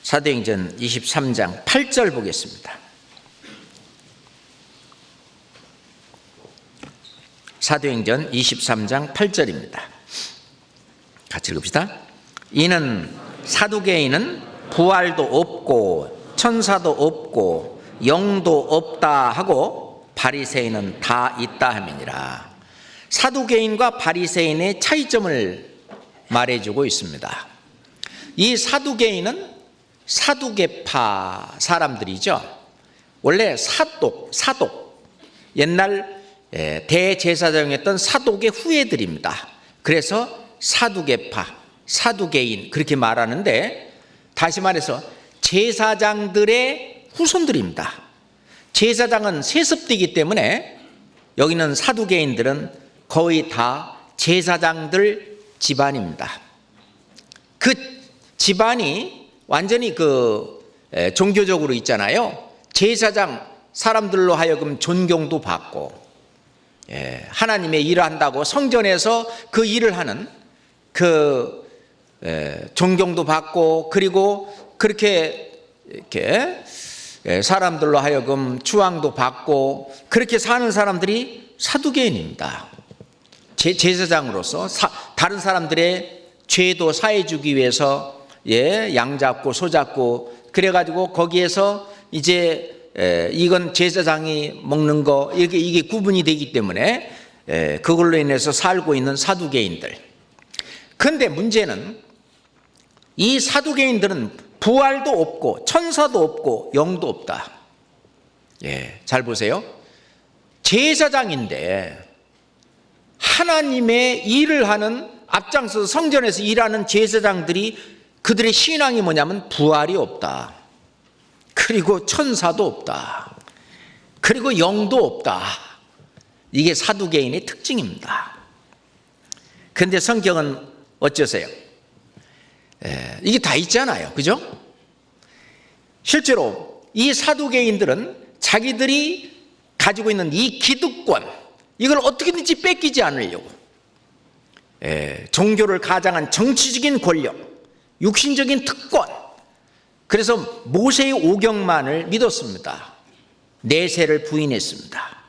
사도행전 23장 8절 보겠습니다. 사도행전 23장 8절입니다. 같이 읽읍시다. 이는 사두개인은 부활도 없고 천사도 없고 영도 없다 하고 바리새인은 다 있다 함이니라. 사두개인과 바리새인의 차이점을 말해주고 있습니다. 이 사두개인은 사두개파 사람들이죠. 원래 사독, 옛날 대제사장이었던 사독의 후예들입니다. 그래서 사두개파, 사두개인 그렇게 말하는데, 다시 말해서 제사장들의 후손들입니다. 제사장은 세습되기 때문에 여기는 사두개인들은 거의 다 제사장들 집안입니다. 그 집안이 완전히 종교적으로 있잖아요. 제사장 사람들로 하여금 존경도 받고, 하나님의 일을 한다고 성전에서 그 일을 하는 존경도 받고, 그리고 그렇게 이렇게 사람들로 하여금 추앙도 받고 그렇게 사는 사람들이 사두개인입니다. 제사장으로서 다른 사람들의 죄도 사해주기 위해서 양 잡고 소 잡고 그래가지고 거기에서 이제 이건 제사장이 먹는 거 이게 구분이 되기 때문에 그걸로 인해서 살고 있는 사두개인들. 그런데 문제는 이 사두개인들은 부활도 없고 천사도 없고 영도 없다. 잘 보세요. 제사장인데 하나님의 일을 하는 앞장서서 성전에서 일하는 제사장들이 그들의 신앙이 뭐냐면 부활이 없다. 그리고 천사도 없다. 그리고 영도 없다. 이게 사두개인의 특징입니다. 그런데 성경은 어쩌세요? 이게 다 있잖아요. 그죠? 실제로 이 사두개인들은 자기들이 가지고 있는 이 기득권, 이걸 어떻게든지 뺏기지 않으려고 종교를 가장한 정치적인 권력, 육신적인 특권, 그래서 모세의 오경만을 믿었습니다. 내세를 부인했습니다.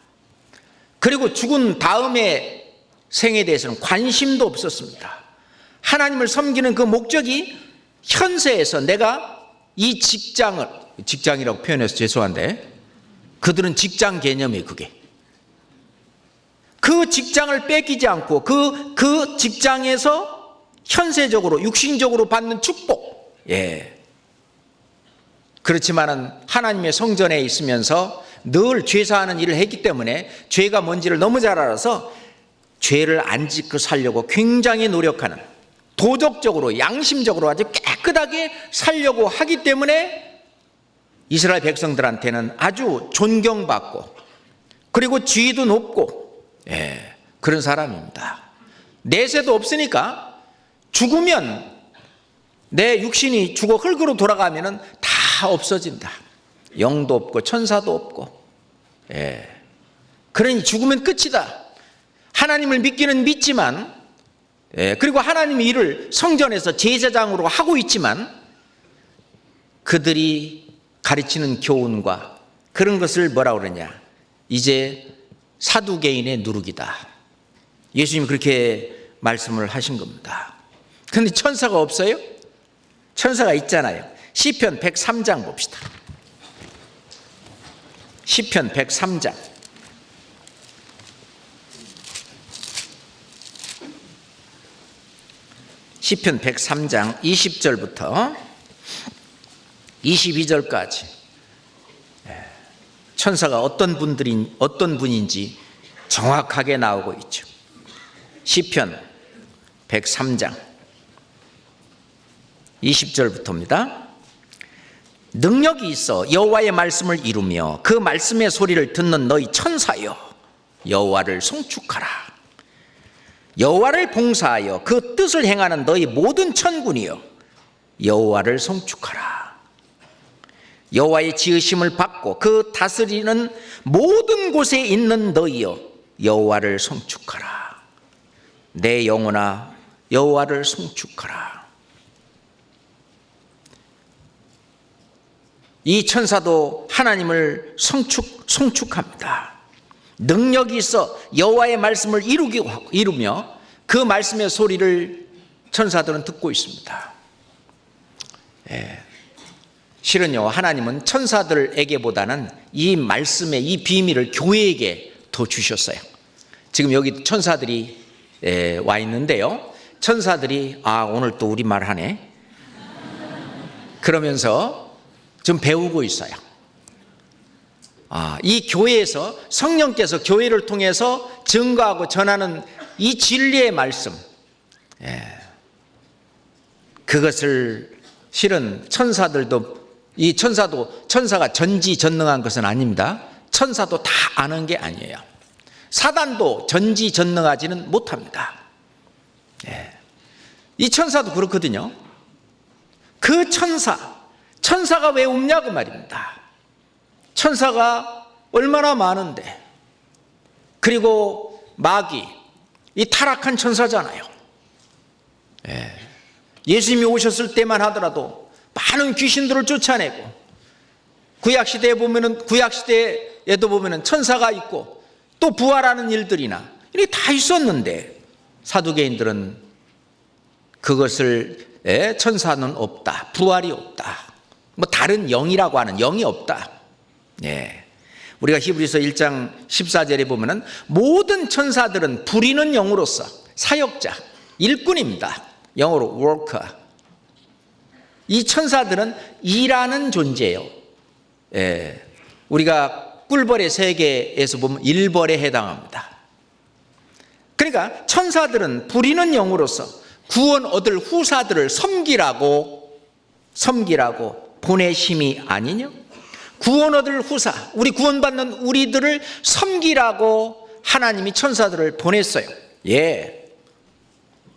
그리고 죽은 다음의 생에 대해서는 관심도 없었습니다. 하나님을 섬기는 그 목적이 현세에서 내가 이 직장이라고 표현해서 죄송한데 그들은 직장 개념이에요. 그게 그 직장을 뺏기지 않고 그 직장에서 현세적으로 육신적으로 받는 축복. 그렇지만은 하나님의 성전에 있으면서 늘 죄사하는 일을 했기 때문에 죄가 뭔지를 너무 잘 알아서 죄를 안 짓고 살려고 굉장히 노력하는, 도덕적으로 양심적으로 아주 깨끗하게 살려고 하기 때문에 이스라엘 백성들한테는 아주 존경받고 그리고 지위도 높고 그런 사람입니다. 내세도 없으니까 죽으면 내 육신이 죽어 흙으로 돌아가면은 다 없어진다. 영도 없고 천사도 없고. 그러니 죽으면 끝이다. 하나님을 믿기는 믿지만, 그리고 하나님의 일을 성전에서 제사장으로 하고 있지만 그들이 가르치는 교훈과 그런 것을 뭐라고 그러냐, 이제 사두개인의 누룩이다. 예수님이 그렇게 말씀을 하신 겁니다. 그런데 천사가 없어요? 천사가 있잖아요. 시편 103장 봅시다. 시편 103장. 시편 103장 20절부터 22절까지 천사가 어떤 분인지 정확하게 나오고 있죠. 시편 103장 20절부터입니다. 능력이 있어 여호와의 말씀을 이루며 그 말씀의 소리를 듣는 너희 천사여, 여호와를 송축하라. 여호와를 봉사하여 그 뜻을 행하는 너희 모든 천군이여, 여호와를 송축하라. 여호와의 지으심을 받고 그 다스리는 모든 곳에 있는 너희여, 여호와를 송축하라. 내 영혼아, 여호와를 송축하라. 이 천사도 하나님을 송축합니다. 능력이 있어 여호와의 말씀을 이루며 그 말씀의 소리를 천사들은 듣고 있습니다. 실은요, 하나님은 천사들에게보다는 이 말씀의 이 비밀을 교회에게 더 주셨어요. 지금 여기 천사들이 와 있는데요, 천사들이 오늘 또 우리말 하네 그러면서 좀 배우고 있어요. 이 교회에서 성령께서 교회를 통해서 증거하고 전하는 이 진리의 말씀, 그것을 실은 천사들도, 이 천사가 전지전능한 것은 아닙니다. 천사도 다 아는 게 아니에요. 사단도 전지전능하지는 못합니다. 이 천사도 그렇거든요. 그 천사가 왜 없냐고 말입니다. 천사가 얼마나 많은데, 그리고 마귀, 이 타락한 천사잖아요. 예수님이 오셨을 때만 하더라도 많은 귀신들을 쫓아내고, 구약시대에도 보면은 천사가 있고 또 부활하는 일들이나 이게 다 있었는데 사두개인들은 그것을 천사는 없다, 부활이 없다, 뭐 다른 영이라고 하는 영이 없다. 예. 우리가 히브리서 1장 14절에 보면은 모든 천사들은 부리는 영으로서 사역자, 일꾼입니다. 영어로 worker. 이 천사들은 일하는 존재예요. 예. 우리가 꿀벌의 세계에서 보면 일벌에 해당합니다. 그러니까 천사들은 부리는 영으로서 구원 얻을 후사들을 섬기라고 보내심이 아니냐? 구원 얻을 후사, 우리 구원받는 우리들을 섬기라고 하나님이 천사들을 보냈어요. 예.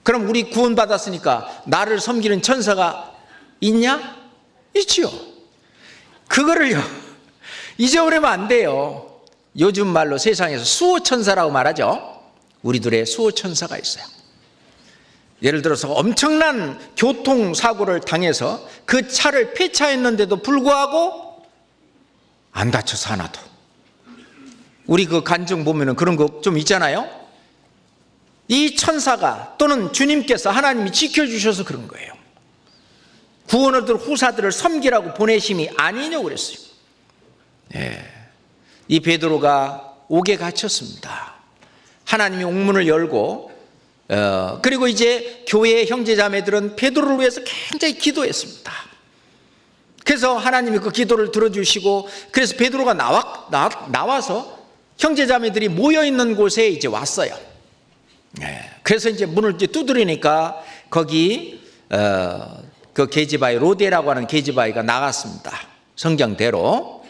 그럼 우리 구원받았으니까 나를 섬기는 천사가 있냐? 있지요. 그거를요, 잊어버리면 안 돼요. 요즘 말로 세상에서 수호천사라고 말하죠. 우리들의 수호천사가 있어요. 예를 들어서 엄청난 교통사고를 당해서 그 차를 폐차했는데도 불구하고 안 다쳐서 하나도. 우리 그 간증 보면은 그런 거 좀 있잖아요. 이 천사가 또는 주님께서 하나님이 지켜주셔서 그런 거예요. 구원 얻을 후사들을 섬기라고 보내심이 아니냐고 그랬어요. 예. 이 베드로가 옥에 갇혔습니다. 하나님이 옥문을 열고 그리고 이제 교회의 형제자매들은 베드로를 위해서 굉장히 기도했습니다. 그래서 하나님이 그 기도를 들어주시고 그래서 베드로가 나와서 형제자매들이 모여있는 곳에 이제 왔어요. 그래서 이제 문을 이제 두드리니까 거기 그 계집아이 로데라고 하는 계집아이가 나갔습니다. 성경대로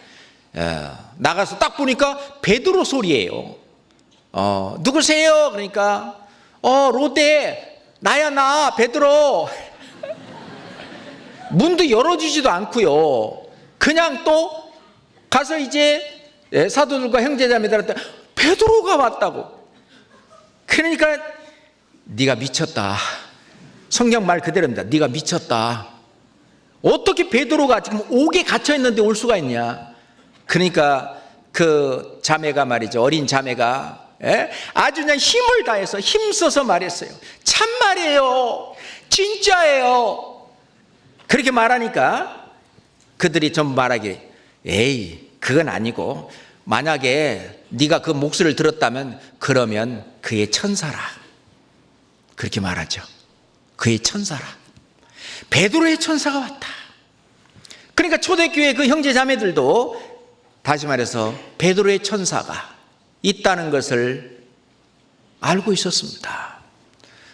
나가서 딱 보니까 베드로 소리예요. 누구세요? 그러니까 로데, 나야 나 베드로. 문도 열어주지도 않고요. 그냥 또 가서 이제 사도들과 형제자매들한테 베드로가 왔다고. 그러니까 네가 미쳤다. 성경 말 그대로입니다. 네가 미쳤다. 어떻게 베드로가 지금 옥에 갇혀 있는데 올 수가 있냐? 그러니까 그 자매가 말이죠. 어린 자매가 아주 그냥 힘을 다해서 힘써서 말했어요. 참말이에요. 진짜예요. 그렇게 말하니까 그들이 전부 말하기를 에이 그건 아니고 만약에 네가 그 목소리를 들었다면 그러면 그의 천사라. 그렇게 말하죠. 그의 천사라. 베드로의 천사가 왔다. 그러니까 초대교회 그 형제자매들도 다시 말해서 베드로의 천사가 있다는 것을 알고 있었습니다.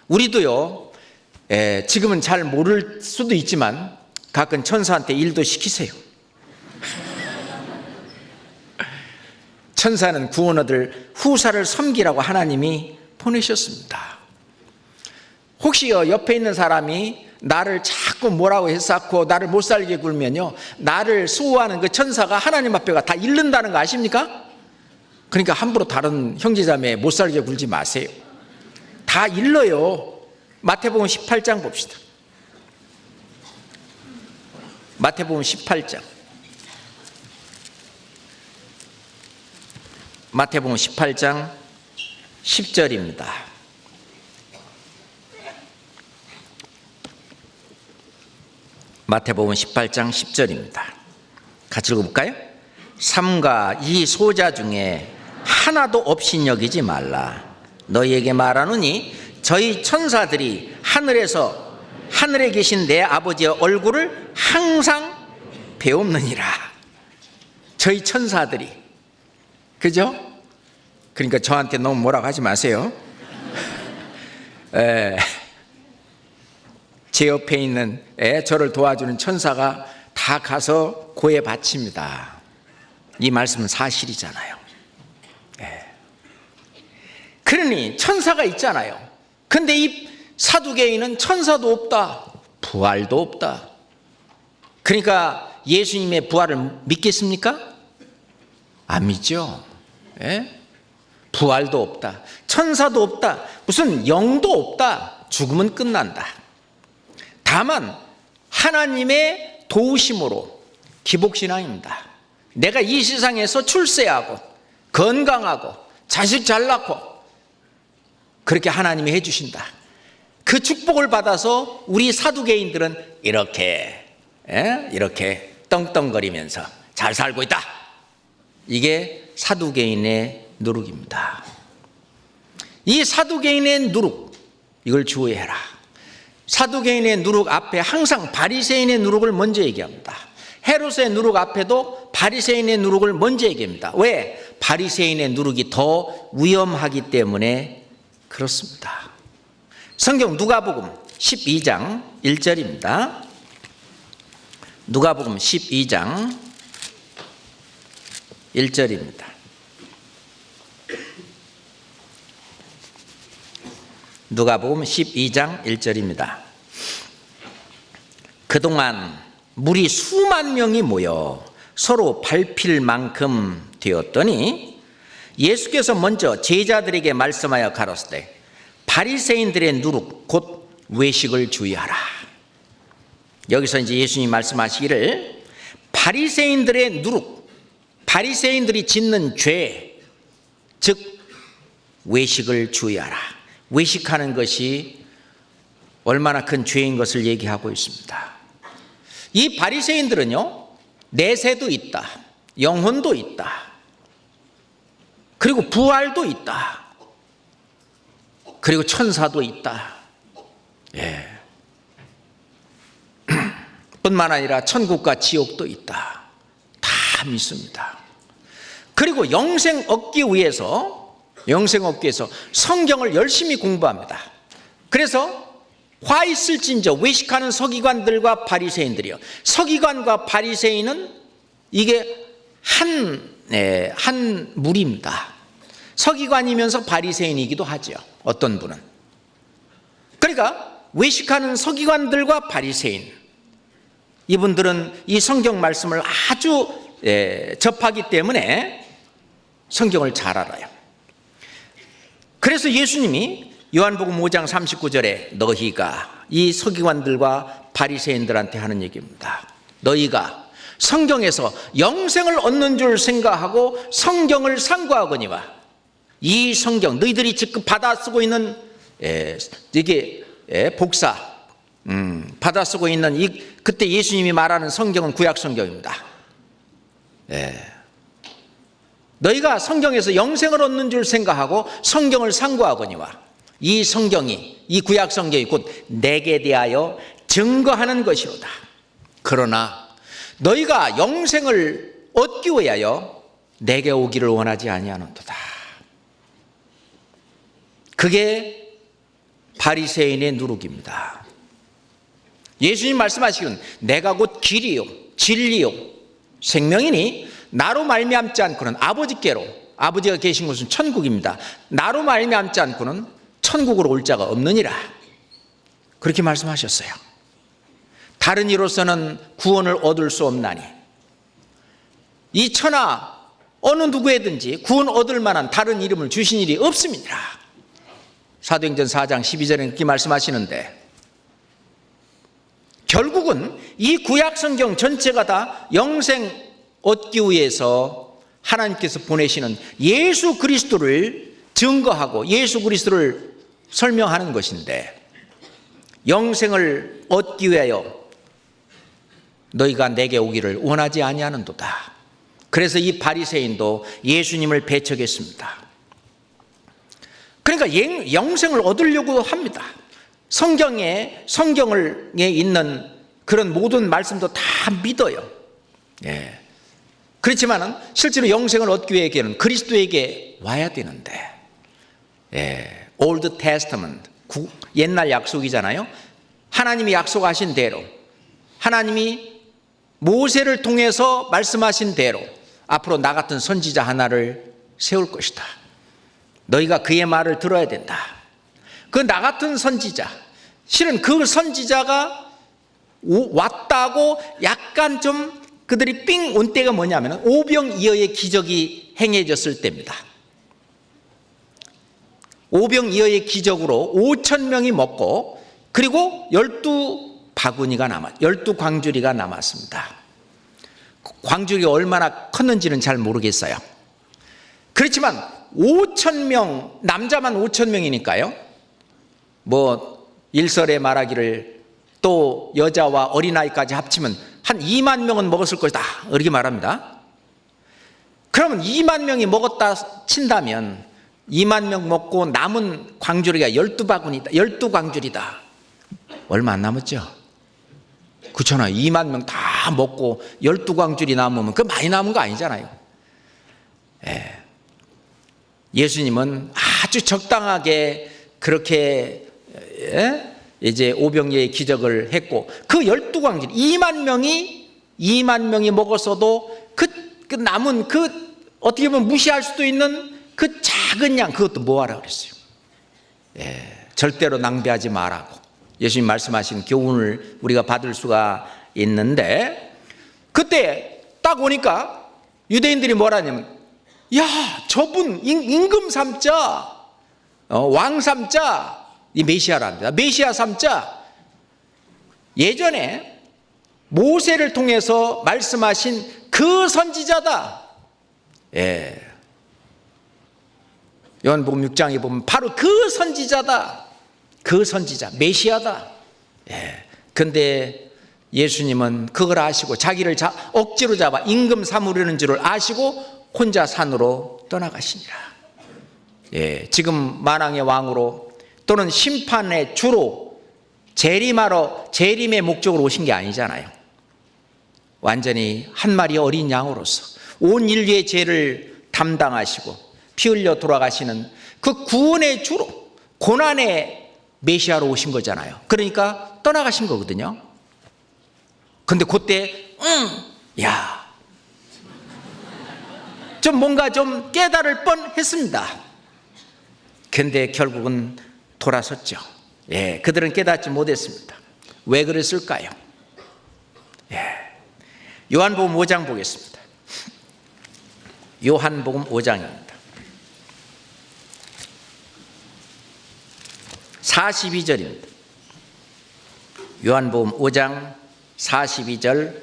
우리도요, 지금은 잘 모를 수도 있지만 가끔 천사한테 일도 시키세요. 천사는 구원 얻을 후사를 섬기라고 하나님이 보내셨습니다. 혹시요 옆에 있는 사람이 나를 자꾸 뭐라고 해쌓고 나를 못 살게 굴면요, 나를 수호하는 그 천사가 하나님 앞에가 다 잃는다는 거 아십니까? 그러니까 함부로 다른 형제자매 못 살게 굴지 마세요. 다 잃어요. 마태복음 18장 봅시다. 마태복음 18장. 마태복음 18장 10절입니다. 마태복음 18장 10절입니다. 같이 읽어볼까요? 삼가 이 소자 중에 하나도 없인 여기지 말라. 너희에게 말하노니 저희 천사들이 하늘에 계신 내 아버지의 얼굴을 항상 배옵느니라. 저희 천사들이, 그죠? 그러니까 저한테 너무 뭐라고 하지 마세요. 제 옆에 있는 저를 도와주는 천사가 다 가서 고에 바칩니다. 이 말씀은 사실이잖아요. 그러니 천사가 있잖아요. 근데 이 사두개인은 천사도 없다, 부활도 없다. 그러니까 예수님의 부활을 믿겠습니까? 안 믿죠. 부활도 없다, 천사도 없다, 무슨 영도 없다. 죽으면 끝난다. 다만 하나님의 도우심으로 기복신앙입니다. 내가 이 세상에서 출세하고 건강하고 자식 잘 낳고 그렇게 하나님이 해주신다. 그 축복을 받아서 우리 사두개인들은 이렇게 떵떵거리면서 잘 살고 있다. 이게 사두개인의 누룩입니다. 이 사두개인의 누룩, 이걸 주의해라. 사두개인의 누룩 앞에 항상 바리새인의 누룩을 먼저 얘기합니다. 헤롯의 누룩 앞에도 바리새인의 누룩을 먼저 얘기합니다. 왜? 바리새인의 누룩이 더 위험하기 때문에 그렇습니다. 성경 누가복음 12장 1절입니다. 누가복음 12장 1절입니다. 누가복음 12장 1절입니다. 그동안 무리 수만 명이 모여 서로 밟힐 만큼 되었더니 예수께서 먼저 제자들에게 말씀하여 가로되 바리새인들의 누룩 곧 외식을 주의하라. 여기서 이제 예수님이 말씀하시기를 바리새인들의 누룩, 바리새인들이 짓는 죄, 즉 외식을 주의하라. 외식하는 것이 얼마나 큰 죄인 것을 얘기하고 있습니다. 이 바리새인들은요, 내세도 있다, 영혼도 있다, 그리고 부활도 있다, 그리고 천사도 있다. 예. 뿐만 아니라 천국과 지옥도 있다. 다 믿습니다. 그리고 영생 얻기 위해서 성경을 열심히 공부합니다. 그래서 화 있을진저 외식하는 서기관들과 바리새인들이요. 서기관과 바리새인은 이게 한 무리입니다. 서기관이면서 바리새인이기도 하죠. 어떤 분은. 그러니까 외식하는 서기관들과 바리새인, 이분들은 이 성경 말씀을 아주 접하기 때문에 성경을 잘 알아요. 그래서 예수님이 요한복음 5장 39절에 너희가, 이 서기관들과 바리새인들한테 하는 얘기입니다. 너희가 성경에서 영생을 얻는 줄 생각하고 성경을 상고하거니와, 이 성경 너희들이 지금 받아 쓰고 있는 이게 복사 받아 쓰고 있는 그때 예수님이 말하는 성경은 구약 성경입니다. 너희가 성경에서 영생을 얻는 줄 생각하고 성경을 상고하거니와, 이 성경이, 이 구약 성경이 곧 내게 대하여 증거하는 것이로다. 그러나 너희가 영생을 얻기 위하여 내게 오기를 원하지 아니하는도다. 그게 바리새인의 누룩입니다. 예수님 말씀하시기는 내가 곧 길이요 진리요 생명이니 나로 말미암지 않고는 아버지께로, 아버지가 계신 곳은 천국입니다. 나로 말미암지 않고는 천국으로 올 자가 없느니라. 그렇게 말씀하셨어요. 다른 이로서는 구원을 얻을 수 없나니, 이 천하 어느 누구에든지 구원 얻을 만한 다른 이름을 주신 일이 없습니다. 사도행전 4장 12절에 이렇게 말씀하시는데, 결국은 이 구약 성경 전체가 다 영생 얻기 위해서 하나님께서 보내시는 예수 그리스도를 증거하고 예수 그리스도를 설명하는 것인데, 영생을 얻기 위하여 너희가 내게 오기를 원하지 아니하는도다. 그래서 이 바리새인도 예수님을 배척했습니다. 그러니까 영생을 얻으려고 합니다. 성경에 있는 그런 모든 말씀도 다 믿어요. 그렇지만은 실제로 영생을 얻기 위해서는 그리스도에게 와야 되는데, Old Testament, 옛날 약속이잖아요. 하나님이 약속하신 대로, 하나님이 모세를 통해서 말씀하신 대로 앞으로 나 같은 선지자 하나를 세울 것이다. 너희가 그의 말을 들어야 된다. 그 나 같은 선지자, 실은 그 선지자가 왔다고 약간 좀 그들이 삥 온 때가 뭐냐면 오병이어의 기적이 행해졌을 때입니다. 오병이어의 기적으로 5,000명이 먹고, 그리고 12광주리가 남았습니다. 광주리가 얼마나 컸는지는 잘 모르겠어요. 그렇지만 5천 명, 남자만 5천 명이니까요. 뭐 일설에 말하기를 또 여자와 어린아이까지 합치면 한 2만 명은 먹었을 것이다, 이렇게 말합니다. 그러면 2만 명이 먹었다 친다면 2만 명 먹고 남은 광주리가 12바구니다. 12광주리다. 얼마 안 남았죠? 그렇잖아요. 2만 명 다 먹고 12광주리 남으면 그 많이 남은 거 아니잖아요. 예수님은 아주 적당하게 그렇게 이제 오병이의 기적을 했고, 그 12광주리 2만 명이 먹었어도 그 남은 그 어떻게 보면 무시할 수도 있는 그 작은 양, 그것도 뭐하라 그랬어요. 절대로 낭비하지 말라고 예수님 말씀하신 교훈을 우리가 받을 수가 있는데, 그때 딱 오니까 유대인들이 뭐라 하냐면, 야, 저분 임금 삼자, 왕 삼자, 이 메시아랍니다. 메시아 삼자. 예전에 모세를 통해서 말씀하신 그 선지자다. 요한복음 6장에 보면 바로 그 선지자다. 그 선지자, 메시아다. 근데 예수님은 그걸 아시고 자기를 억지로 잡아 임금 삼으려는 줄을 아시고 혼자 산으로 떠나가시니라. 지금 만왕의 왕으로 또는 심판의 주로 재림의 목적으로 오신 게 아니잖아요. 완전히 한 마리 어린 양으로서 온 인류의 죄를 담당하시고 피 흘려 돌아가시는 그 구원의 주로, 고난의 메시아로 오신 거잖아요. 그러니까 떠나가신 거거든요. 근데 그때 좀 뭔가 좀 깨달을 뻔했습니다. 근데 결국은 돌아섰죠. 그들은 깨닫지 못했습니다. 왜 그랬을까요? 요한복음 5장 보겠습니다. 요한복음 5장입니다. 42절입니다. 요한복음 5장 42절.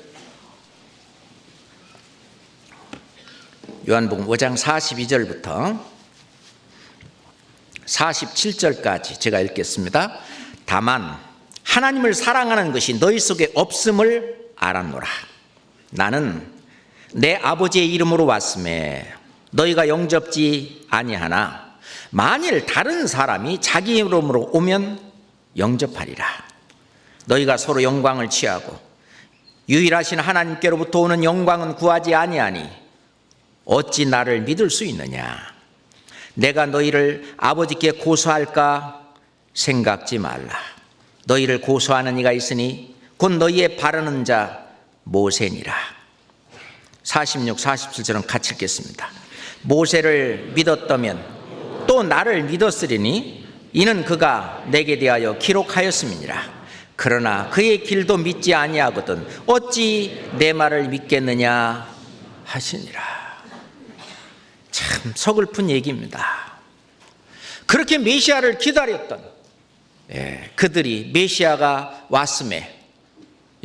요한복음 5장 42절부터 47절까지 제가 읽겠습니다. 다만 하나님을 사랑하는 것이 너희 속에 없음을 알았노라. 나는 내 아버지의 이름으로 왔음에 너희가 영접지 아니하나 만일 다른 사람이 자기 이름으로 오면 영접하리라. 너희가 서로 영광을 취하고 유일하신 하나님께로부터 오는 영광은 구하지 아니하니 어찌 나를 믿을 수 있느냐? 내가 너희를 아버지께 고소할까 생각지 말라. 너희를 고소하는 이가 있으니 곧 너희의 바르는 자 모세니라. 46, 47절은 같이 읽겠습니다. 모세를 믿었다면 또 나를 믿었으리니 이는 그가 내게 대하여 기록하였음이니라. 그러나 그의 길도 믿지 아니하거든 어찌 내 말을 믿겠느냐 하시니라. 참 서글픈 얘기입니다. 그렇게 메시아를 기다렸던 그들이 메시아가 왔음에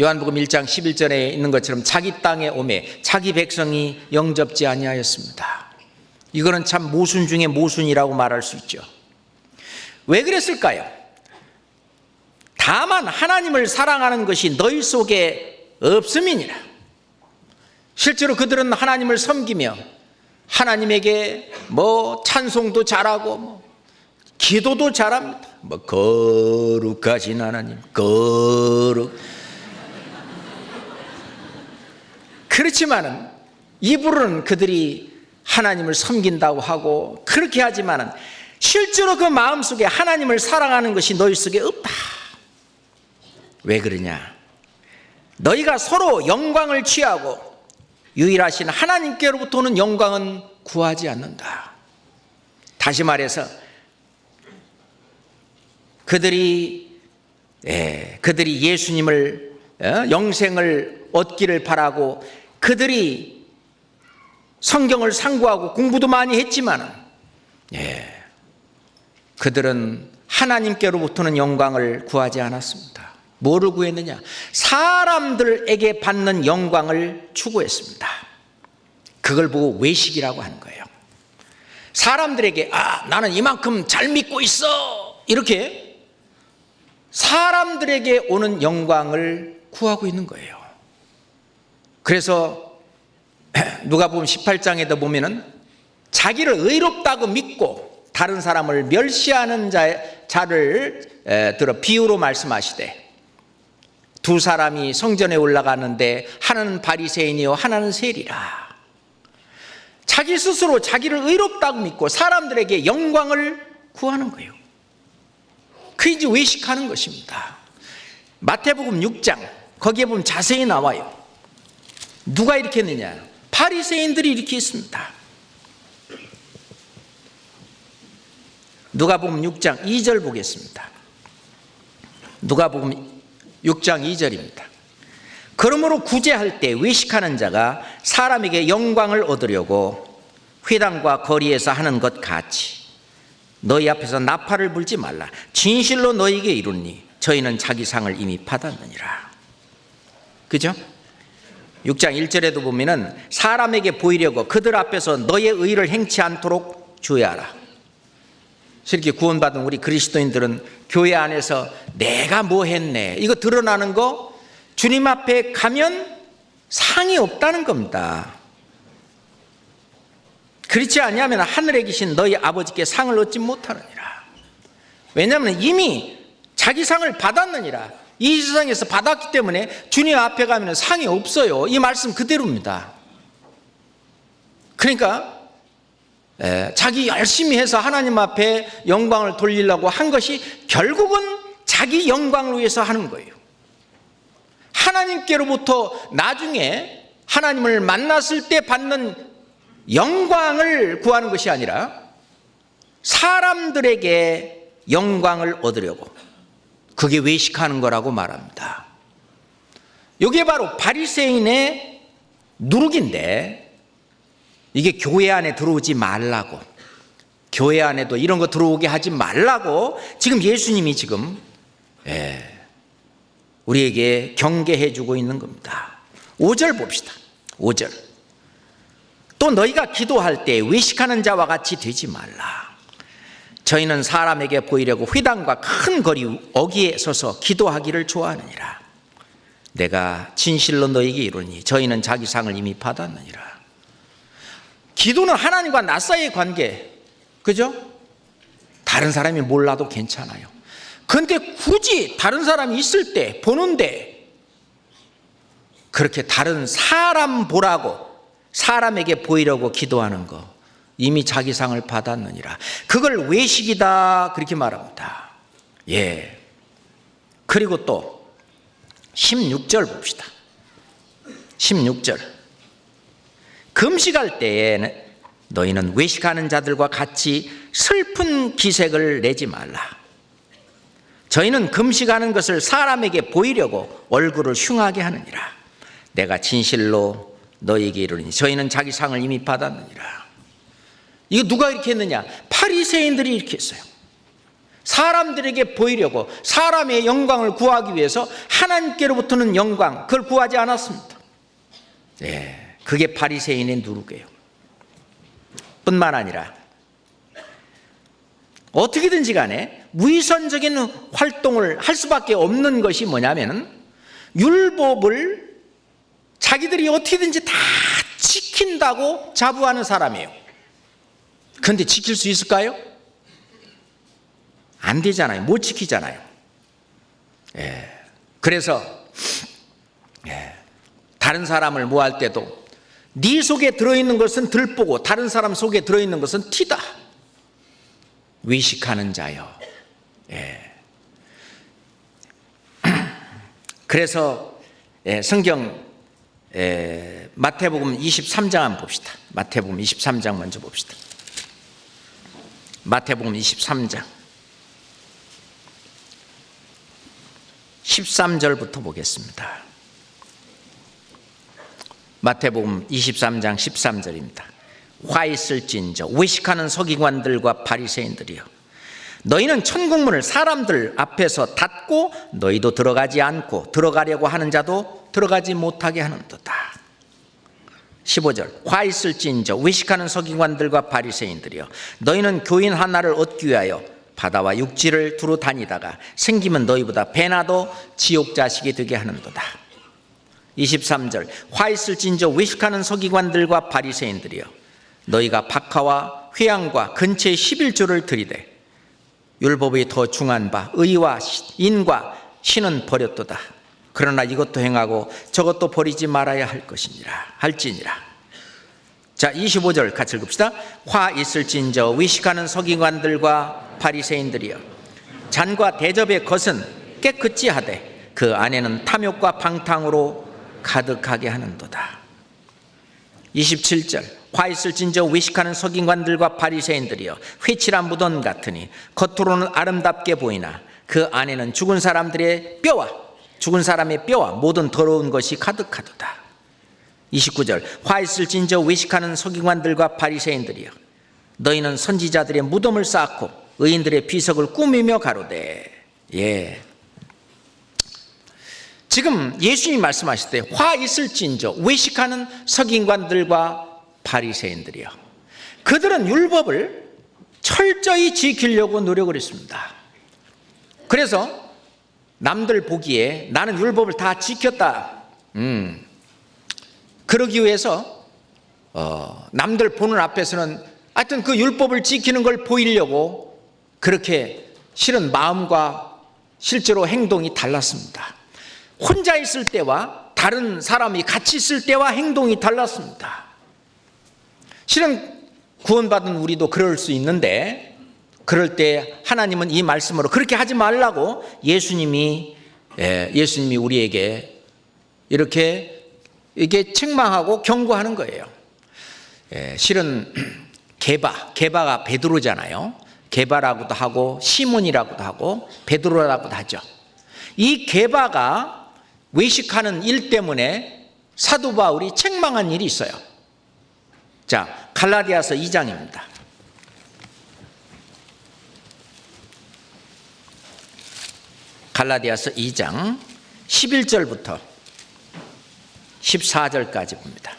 요한복음 1장 11절에 있는 것처럼 자기 땅에 오매 자기 백성이 영접지 아니하였습니다. 이거는 참 모순 중에 모순이라고 말할 수 있죠. 왜 그랬을까요? 다만 하나님을 사랑하는 것이 너희 속에 없음이니라. 실제로 그들은 하나님을 섬기며 하나님에게 찬송도 잘하고 기도도 잘합니다. 거룩하신 하나님, 그렇지만은 입으로는 그들이 하나님을 섬긴다고 하고 그렇게 하지만은 실제로 그 마음속에 하나님을 사랑하는 것이 너희 속에 없다. 왜 그러냐? 너희가 서로 영광을 취하고 유일하신 하나님께로부터 오는 영광은 구하지 않는다. 다시 말해서 그들이 예수님을 영생을 얻기를 바라고 그들이 성경을 상고하고 공부도 많이 했지만 그들은 하나님께로부터는 영광을 구하지 않았습니다. 뭐를 구했느냐? 사람들에게 받는 영광을 추구했습니다. 그걸 보고 외식이라고 하는 거예요. 사람들에게 나는 이만큼 잘 믿고 있어, 이렇게 사람들에게 오는 영광을 구하고 있는 거예요. 그래서 누가복음 18장에도 보면은 자기를 의롭다고 믿고 다른 사람을 멸시하는 자를 들어 비유로 말씀하시되, 두 사람이 성전에 올라가는데 하나는 바리새인이요 하나는 세리라. 자기 스스로 자기를 의롭다고 믿고 사람들에게 영광을 구하는 거예요. 그게 이제 외식하는 것입니다. 마태복음 6장 거기에 보면 자세히 나와요. 누가 이렇게 했느냐? 바리새인들이 이렇게 했습니다. 누가복음 6장 2절 보겠습니다. 누가복음 6장 2절입니다. 그러므로 구제할 때 외식하는 자가 사람에게 영광을 얻으려고 회당과 거리에서 하는 것 같이 너희 앞에서 나팔을 불지 말라. 진실로 너희에게 이르노니 저희는 자기 상을 이미 받았느니라. 그죠? 6장 1절에도 보면은 사람에게 보이려고 그들 앞에서 너의 의를 행치 않도록 주의하라. 이렇게 구원받은 우리 그리스도인들은 교회 안에서 내가 뭐 했네, 이거 드러나는 거 주님 앞에 가면 상이 없다는 겁니다. 그렇지 않냐면 하늘에 계신 너희 아버지께 상을 얻지 못하느니라. 왜냐하면 이미 자기 상을 받았느니라. 이 세상에서 받았기 때문에 주님 앞에 가면 상이 없어요. 이 말씀 그대로입니다. 그러니까 자기 열심히 해서 하나님 앞에 영광을 돌리려고 한 것이 결국은 자기 영광을 위해서 하는 거예요. 하나님께로부터 나중에 하나님을 만났을 때 받는 영광을 구하는 것이 아니라 사람들에게 영광을 얻으려고, 그게 외식하는 거라고 말합니다. 이게 바로 바리새인의 누룩인데, 이게 교회 안에 들어오지 말라고, 교회 안에도 이런 거 들어오게 하지 말라고 지금 예수님이 지금 우리에게 경계해 주고 있는 겁니다. 5절 봅시다. 5절. 또 너희가 기도할 때 외식하는 자와 같이 되지 말라. 저희는 사람에게 보이려고 회당과 큰 거리 어귀에 서서 기도하기를 좋아하느니라. 내가 진실로 너희에게 이르노니 저희는 자기 상을 이미 받았느니라. 기도는 하나님과 나 사이의 관계, 그죠? 다른 사람이 몰라도 괜찮아요. 그런데 굳이 다른 사람이 있을 때 보는데 그렇게 다른 사람 보라고, 사람에게 보이려고 기도하는 거 이미 자기 상을 받았느니라. 그걸 외식이다, 그렇게 말합니다. 예. 그리고 또 16절 봅시다. 16절. 금식할 때에 너희는 외식하는 자들과 같이 슬픈 기색을 내지 말라. 저희는 금식하는 것을 사람에게 보이려고 얼굴을 흉하게 하느니라. 내가 진실로 너희에게 이르노니 저희는 자기 상을 이미 받았느니라. 이거 누가 이렇게 했느냐? 바리새인들이 이렇게 했어요. 사람들에게 보이려고, 사람의 영광을 구하기 위해서 하나님께로부터는 영광, 그걸 구하지 않았습니다. 네, 그게 바리새인의 누룩이에요. 뿐만 아니라 어떻게든지 간에 위선적인 활동을 할 수밖에 없는 것이 뭐냐면 율법을 자기들이 어떻게든지 다 지킨다고 자부하는 사람이에요. 그런데 지킬 수 있을까요? 안 되잖아요. 못 지키잖아요. 그래서 다른 사람을 뭐 할 때도 네 속에 들어있는 것은 들보고 다른 사람 속에 들어있는 것은 티다. 외식하는 자요. 그래서 성경 마태복음 23장 한번 봅시다. 마태복음 23장 먼저 봅시다. 마태복음 23장 13절부터 보겠습니다. 마태복음 23장 13절입니다. 화 있을진저 외식하는 서기관들과 바리새인들이여, 너희는 천국문을 사람들 앞에서 닫고 너희도 들어가지 않고 들어가려고 하는 자도 들어가지 못하게 하는도다. 15절 화 있을진저 외식하는 서기관들과 바리새인들이여 너희는 교인 하나를 얻기 위하여 바다와 육지를 두루 다니다가 생기면 너희보다 배나도 지옥 자식이 되게 하는도다. 23절 화 있을진저 외식하는 서기관들과 바리새인들이여 너희가 박하와 회양과 근처의 11조를 들이되 율법이 더 중한 바 의와 인과 신은 버렸도다. 그러나 이것도 행하고 저것도 버리지 말아야 할지니라. 자, 25절 같이 읽읍시다. 화 있을진저 외식하는 서기관들과 바리새인들이여 잔과 대접의 것은 깨끗이 하되 그 안에는 탐욕과 방탕으로 가득하게 하는도다. 27절 화 있을진저 외식하는 서기관들과 바리새인들이여 회칠한 무덤 같으니 겉으로는 아름답게 보이나 그 안에는 죽은 사람의 뼈와 모든 더러운 것이 가득하도다. 29절 화 있을진저 외식하는 서기관들과 바리새인들이여 너희는 선지자들의 무덤을 쌓고 의인들의 비석을 꾸미며 가로되. 지금 예수님이 말씀하실 때 화 있을진저 외식하는 서기관들과 바리새인들이요 그들은 율법을 철저히 지키려고 노력을 했습니다. 그래서 남들 보기에 나는 율법을 다 지켰다 그러기 위해서 남들 보는 앞에서는 하여튼 그 율법을 지키는 걸 보이려고 그렇게 실은 마음과 실제로 행동이 달랐습니다. 혼자 있을 때와 다른 사람이 같이 있을 때와 행동이 달랐습니다. 실은 구원받은 우리도 그럴 수 있는데 그럴 때 하나님은 이 말씀으로 그렇게 하지 말라고 예수님이 우리에게 이렇게 책망하고 경고하는 거예요. 실은 게바가 베드로잖아요. 게바라고도 하고 시몬이라고도 하고 베드로라고도 하죠. 이 게바가 외식하는 일 때문에 사도 바울이 책망한 일이 있어요. 자, 갈라디아서 2장입니다. 갈라디아서 2장 11절부터 14절까지 봅니다.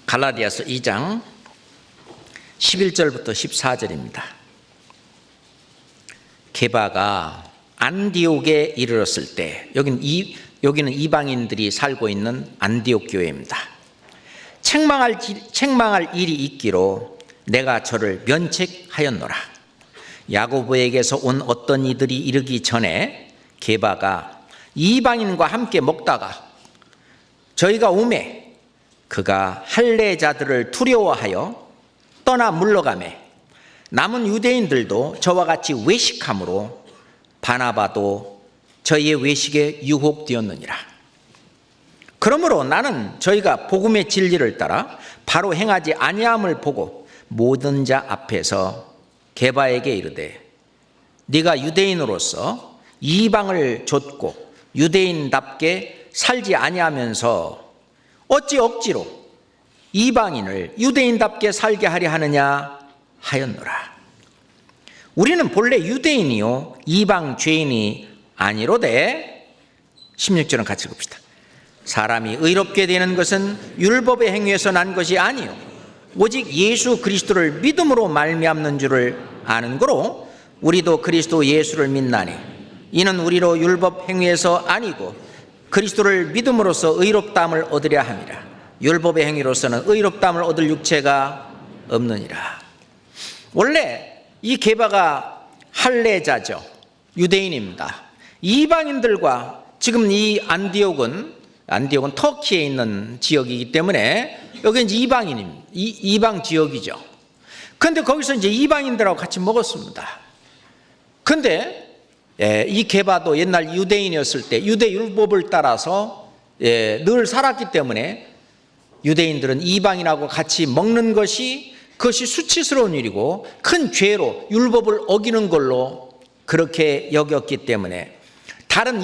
갈라디아서 2장 11절부터 14절입니다. 게바가 안디옥에 이르렀을 때 여기는 이방인들이 살고 있는 안디옥 교회입니다. 책망할 일이 있기로 내가 저를 면책하였노라. 야고보에게서 온 어떤 이들이 이르기 전에 게바가 이방인과 함께 먹다가 저희가 오매 그가 할례자들을 두려워하여 떠나 물러가매 남은 유대인들도 저와 같이 외식함으로 바나바도 저희의 외식에 유혹되었느니라. 그러므로 나는 저희가 복음의 진리를 따라 바로 행하지 아니함을 보고 모든 자 앞에서 게바에게 이르되 네가 유대인으로서 이방을 좇고 유대인답게 살지 아니하면서 어찌 억지로 이방인을 유대인답게 살게 하려 하느냐 하였노라. 우리는 본래 유대인이요 이방 죄인이 아니로되. 16절은 같이 봅시다. 사람이 의롭게 되는 것은 율법의 행위에서 난 것이 아니요 오직 예수 그리스도를 믿음으로 말미암는 줄을 아는 거로 우리도 그리스도 예수를 믿나니 이는 우리로 율법 행위에서 아니고 그리스도를 믿음으로써 의롭다함을 얻으려 함이라. 율법의 행위로서는 의롭다함을 얻을 육체가 없느니라. 원래 이 게바가 할례자죠. 유대인입니다. 이방인들과 지금 이 안디옥은 터키에 있는 지역이기 때문에 여기 이제 이방 지역이죠. 그런데 거기서 이제 이방인들하고 같이 먹었습니다. 그런데 이 게바도 옛날 유대인이었을 때 유대 율법을 따라서 늘 살았기 때문에 유대인들은 이방인하고 같이 먹는 그것이 수치스러운 일이고 큰 죄로 율법을 어기는 걸로 그렇게 여겼기 때문에 다른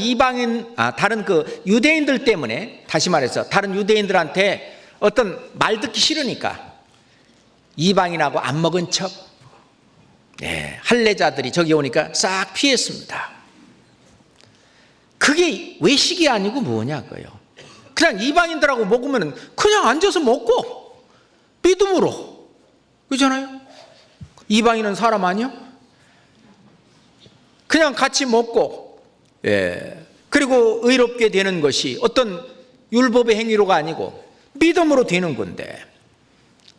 그 유대인들 때문에, 다시 말해서 다른 유대인들한테 어떤 말 듣기 싫으니까 이방인하고 안 먹은 척 할례자들이 저기 오니까 싹 피했습니다. 그게 외식이 아니고 뭐냐고요. 그냥 이방인들하고 먹으면 그냥 앉아서 먹고 믿음으로, 그렇잖아요? 이방인은 사람 아니요? 그냥 같이 먹고, 그리고 의롭게 되는 것이 어떤 율법의 행위로가 아니고 믿음으로 되는 건데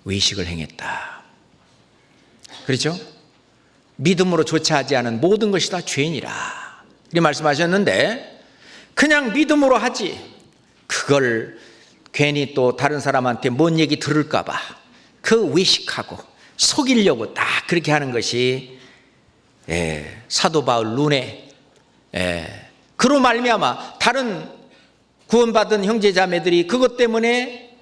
외식을 행했다. 그렇죠? 믿음으로 조차하지 않은 모든 것이 다 죄인이라 이렇게 말씀하셨는데, 그냥 믿음으로 하지 그걸 괜히 또 다른 사람한테 뭔 얘기 들을까 봐 그 외식하고 속이려고 딱 그렇게 하는 것이 사도 바울 눈에, 그로 말미암아 다른 구원받은 형제 자매들이 그것 때문에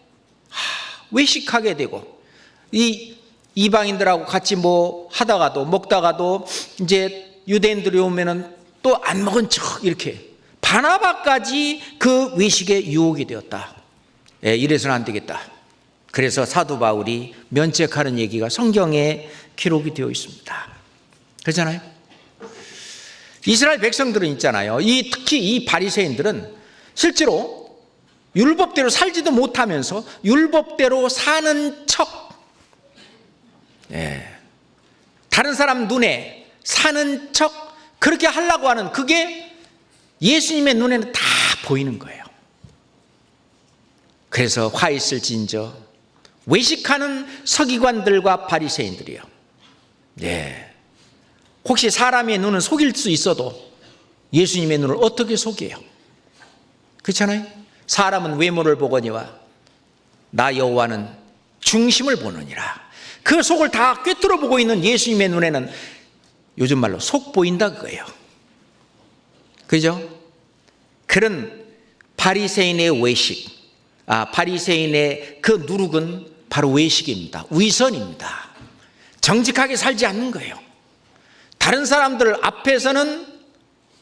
외식하게 되고, 이 이방인들하고 같이 뭐 하다가도 먹다가도 이제 유대인들이 오면은 또 안 먹은 척 이렇게, 바나바까지 그 외식의 유혹이 되었다. 이래서는 안 되겠다. 그래서 사도 바울이 면책하는 얘기가 성경에 기록이 되어 있습니다. 그렇잖아요? 이스라엘 백성들은 있잖아요. 특히 이 바리새인들은 실제로 율법대로 살지도 못하면서 율법대로 사는 척, 다른 사람 눈에 사는 척 그렇게 하려고 하는, 그게 예수님의 눈에는 다 보이는 거예요. 그래서 화 있을진저 외식하는 서기관들과 바리새인들이요. 혹시 사람의 눈은 속일 수 있어도 예수님의 눈을 어떻게 속여요? 그렇잖아요? 사람은 외모를 보거니와 나 여호와는 중심을 보느니라. 그 속을 다 꿰뚫어 보고 있는 예수님의 눈에는 요즘 말로 속 보인다 그거예요. 그죠? 그런 바리새인의 외식, 바리새인의 그 누룩은 바로 외식입니다. 위선입니다. 정직하게 살지 않는 거예요. 다른 사람들 앞에서는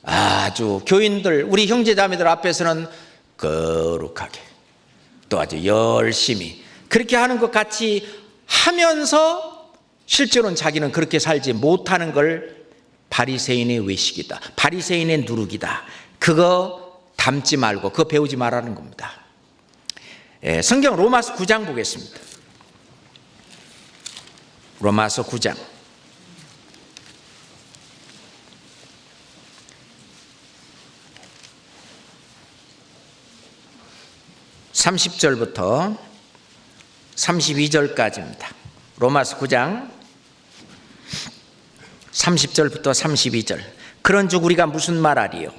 아주, 교인들, 우리 형제자매들 앞에서는 거룩하게, 또 아주 열심히 그렇게 하는 것 같이 하면서 실제로는 자기는 그렇게 살지 못하는 걸 바리새인의 외식이다, 바리새인의 누룩이다, 그거 담지 말고 그거 배우지 말라는 겁니다. 성경 로마서 9장 보겠습니다. 로마서 9장 30절부터 32절까지입니다. 로마서 9장 30절부터 32절. 그런즉 우리가 무슨 말하리요?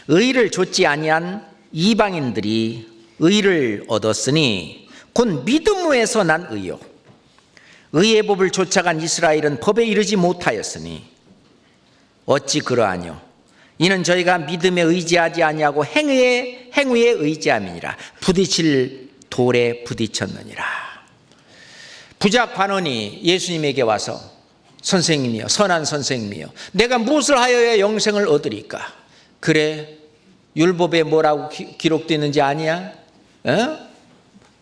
의를 좇지 아니한 이방인들이 의를 얻었으니 곧 믿음에서 난 의요. 의의 법을 쫓아간 이스라엘은 법에 이르지 못하였으니 어찌 그러하뇨? 이는 저희가 믿음에 의지하지 아니하고 행위에 의지함이니라. 부딪힐 돌에 부딪혔느니라. 부자 관원이 예수님에게 와서 선생님이여, 선한 선생님이여, 내가 무엇을 하여야 영생을 얻으리까? 그래, 율법에 뭐라고 기록되어 있는지 아니야?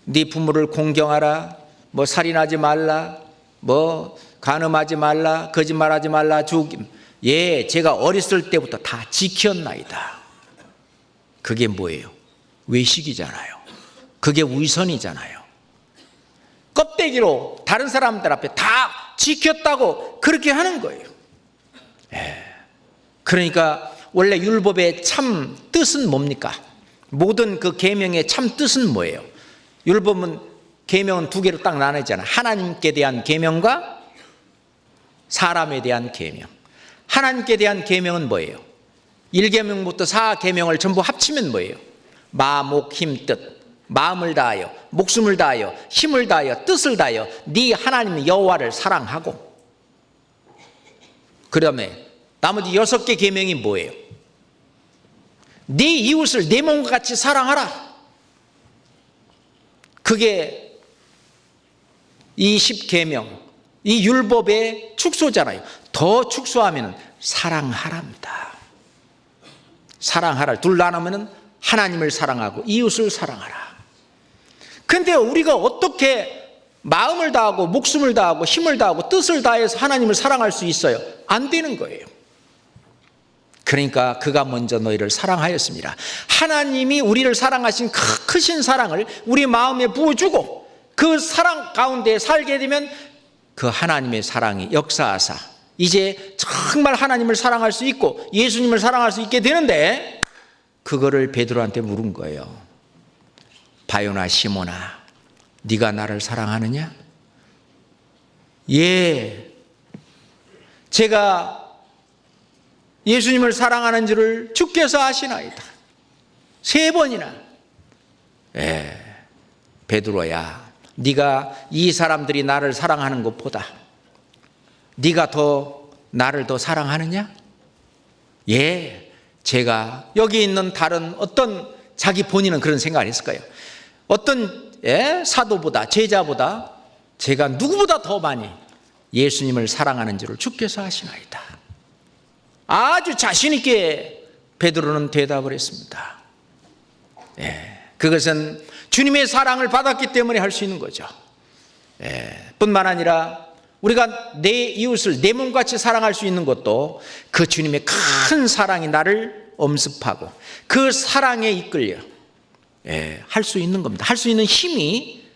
네 부모를 공경하라, 뭐 살인하지 말라, 뭐 간음하지 말라, 거짓말하지 말라, 죽임. 제가 어렸을 때부터 다 지켰나이다. 그게 뭐예요? 외식이잖아요. 그게 위선이잖아요. 껍데기로 다른 사람들 앞에 다 지켰다고 그렇게 하는 거예요. 그러니까 원래 율법의 참 뜻은 뭡니까? 모든 그 계명의 참 뜻은 뭐예요? 율법은 계명은 두 개로 딱 나뉘잖아요. 하나님께 대한 계명과 사람에 대한 계명. 하나님께 대한 계명은 뭐예요? 1계명부터 4계명을 전부 합치면 뭐예요? 마, 목, 힘, 뜻. 마음을 다하여, 목숨을 다하여, 힘을 다하여, 뜻을 다하여 네 하나님 여호와를 사랑하고, 그 다음에 나머지 6개 계명이 뭐예요? 네 이웃을 내 몸과 같이 사랑하라. 그게 이 10계명, 이 율법의 축소잖아요. 더 축소하면 사랑하랍니다. 사랑하라. 둘 나누면 하나님을 사랑하고 이웃을 사랑하라. 근데 우리가 어떻게 마음을 다하고 목숨을 다하고 힘을 다하고 뜻을 다해서 하나님을 사랑할 수 있어요? 안 되는 거예요. 그러니까 그가 먼저 너희를 사랑하였습니다. 하나님이 우리를 사랑하신 크신 사랑을 우리 마음에 부어주고 그 사랑 가운데 살게 되면 그 하나님의 사랑이 역사하사 이제 정말 하나님을 사랑할 수 있고 예수님을 사랑할 수 있게 되는데, 그거를 베드로한테 물은 거예요. 바요나 시몬아, 네가 나를 사랑하느냐? 예, 제가 예수님을 사랑하는 줄을 주께서 아시나이다. 3번이나. 예, 베드로야, 네가 이 사람들이 나를 사랑하는 것보다 네가 나를 더 사랑하느냐? 예, 제가 여기 있는 다른 어떤, 자기 본인은 그런 생각을 했을 거예요. 어떤 사도보다, 제자보다 제가 누구보다 더 많이 예수님을 사랑하는 줄을 주께서 아시나이다. 아주 자신 있게 베드로는 대답을 했습니다. 그것은 주님의 사랑을 받았기 때문에 할 수 있는 거죠. 뿐만 아니라 우리가 내 이웃을 내 몸같이 사랑할 수 있는 것도 그 주님의 큰 사랑이 나를 엄습하고 그 사랑에 이끌려 할 수 있는 겁니다. 할 수 있는 힘이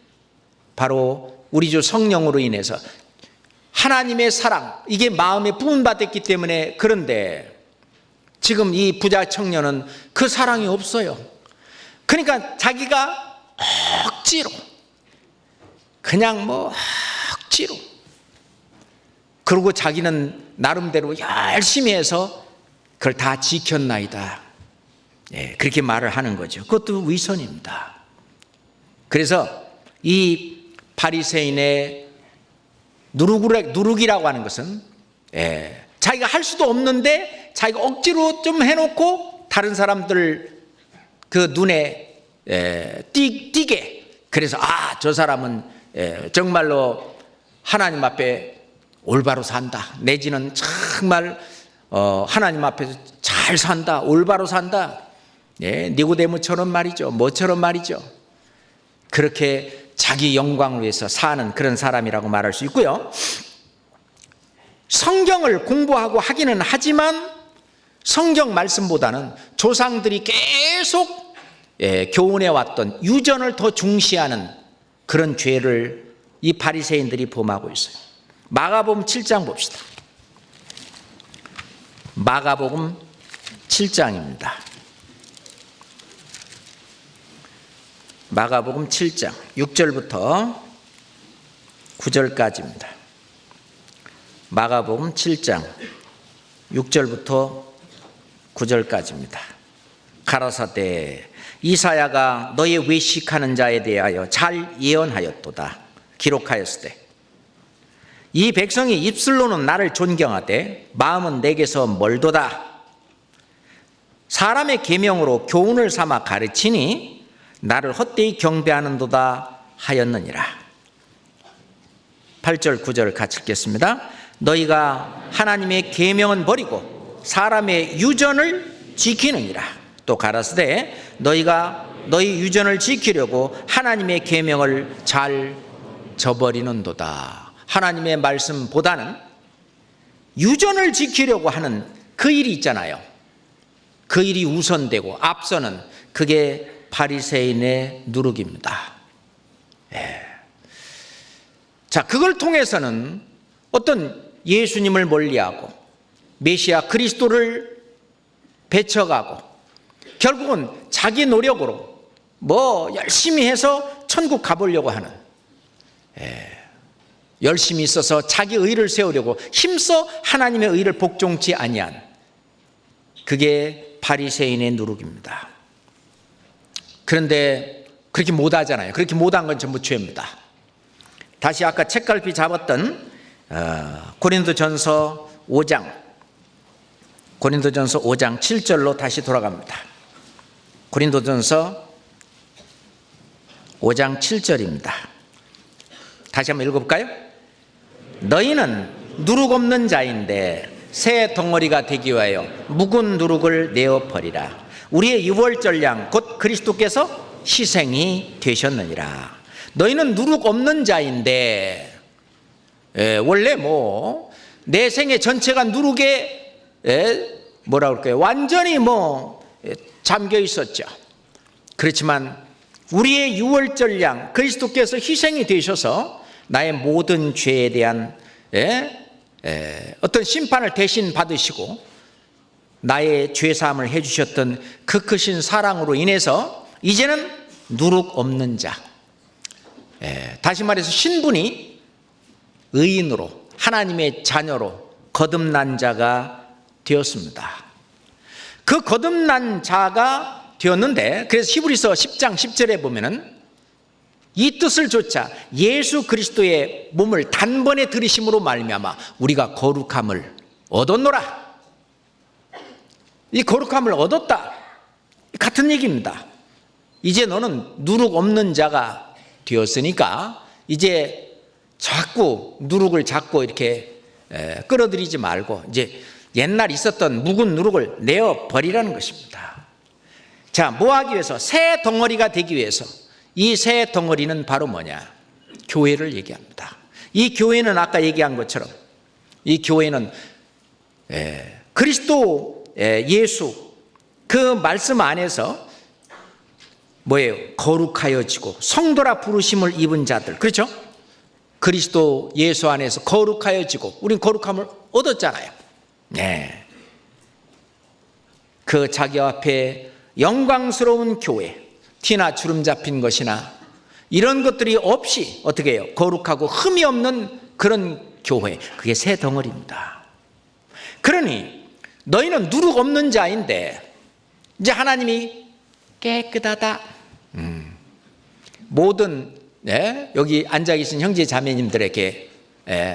바로 우리 주 성령으로 인해서 하나님의 사랑, 이게 마음에 부음받았기 때문에. 그런데 지금 이 부자 청년은 그 사랑이 없어요. 그러니까 자기가 억지로, 그냥 억지로, 그리고 자기는 나름대로 열심히 해서 그걸 다 지켰나이다. 그렇게 말을 하는 거죠. 그것도 위선입니다. 그래서 이 바리새인의 누룩이라고 하는 것은 자기가 할 수도 없는데 자기가 억지로 좀 해놓고 다른 사람들 그 눈에 띄게, 그래서 저 사람은 정말로 하나님 앞에 올바로 산다, 내지는 정말 하나님 앞에서 잘 산다, 올바로 산다, 니고데모처럼 말이죠, 뭐처럼 말이죠. 그렇게 자기 영광을 위해서 사는 그런 사람이라고 말할 수 있고요. 성경을 공부하고 하기는 하지만 성경 말씀보다는 조상들이 계속 교훈해 왔던 유전을 더 중시하는 그런 죄를 이 바리새인들이 범하고 있어요. 마가복음 7장 봅시다. 마가복음 7장입니다. 마가복음 7장 6절부터 9절까지입니다. 마가복음 7장 6절부터 9절까지입니다. 가라사대 이사야가 너의 외식하는 자에 대하여 잘 예언하였도다. 기록하였을 때 이 백성이 입술로는 나를 존경하되 마음은 내게서 멀도다. 사람의 계명으로 교훈을 삼아 가르치니 나를 헛되이 경배하는도다 하였느니라. 8절 9절 같이 읽겠습니다. 너희가 하나님의 계명은 버리고 사람의 유전을 지키느니라. 또 가라사대 너희가 너희 유전을 지키려고 하나님의 계명을 잘 저버리는도다. 하나님의 말씀보다는 유전을 지키려고 하는 그 일이 있잖아요. 그 일이 우선되고 앞서는, 그게 바리새인의 누룩입니다. 자, 그걸 통해서는 어떤 예수님을 멀리하고 메시아 그리스도를 배척하고 결국은 자기 노력으로 열심히 해서 천국 가보려고 하는, 열심히 있어서 자기 의를 세우려고 힘써 하나님의 의를 복종치 아니한, 그게 바리새인의 누룩입니다. 그런데 그렇게 못하잖아요. 그렇게 못한 건 전부 죄입니다. 다시 아까 책갈피 잡았던 고린도전서 5장 7절로 다시 돌아갑니다. 고린도전서 5장 7절입니다. 다시 한번 읽어볼까요? 너희는 누룩 없는 자인데 새 덩어리가 되기 위하여 묵은 누룩을 내어버리라. 우리의 유월절 양 곧 그리스도께서 희생이 되셨느니라. 너희는 누룩 없는 자인데, 원래 내 생애 전체가 누룩에 뭐라 그럴까요? 완전히 잠겨 있었죠. 그렇지만 우리의 유월절 양 그리스도께서 희생이 되셔서 나의 모든 죄에 대한 어떤 심판을 대신 받으시고 나의 죄사함을 해주셨던 그 크신 사랑으로 인해서 이제는 누룩 없는 자, 다시 말해서 신분이 의인으로 하나님의 자녀로 거듭난 자가 되었습니다. 그 거듭난 자가 되었는데, 그래서 히브리서 10장 10절에 보면은 이 뜻을 조차 예수 그리스도의 몸을 단번에 들이심으로 말미암아 우리가 거룩함을 얻었노라. 이 거룩함을 얻었다, 같은 얘기입니다. 이제 너는 누룩 없는 자가 되었으니까 이제 자꾸 누룩을 잡고 이렇게 끌어들이지 말고 이제 옛날 있었던 묵은 누룩을 내어버리라는 것입니다. 자, 뭐 하기 위해서? 새 덩어리가 되기 위해서. 이 새 덩어리는 바로 뭐냐? 교회를 얘기합니다. 이 교회는 아까 얘기한 것처럼 이 교회는 그리스도 예수 그 말씀 안에서 뭐예요? 거룩하여지고 성도라 부르심을 입은 자들, 그렇죠? 그리스도 예수 안에서 거룩하여지고 우린 거룩함을 얻었잖아요. 그 자기 앞에 영광스러운 교회, 티나 주름 잡힌 것이나 이런 것들이 없이 어떻게 해요? 거룩하고 흠이 없는 그런 교회, 그게 새 덩어리입니다. 그러니 너희는 누룩 없는 자인데 이제 하나님이 깨끗하다, 모든 여기 앉아 계신 형제 자매님들에게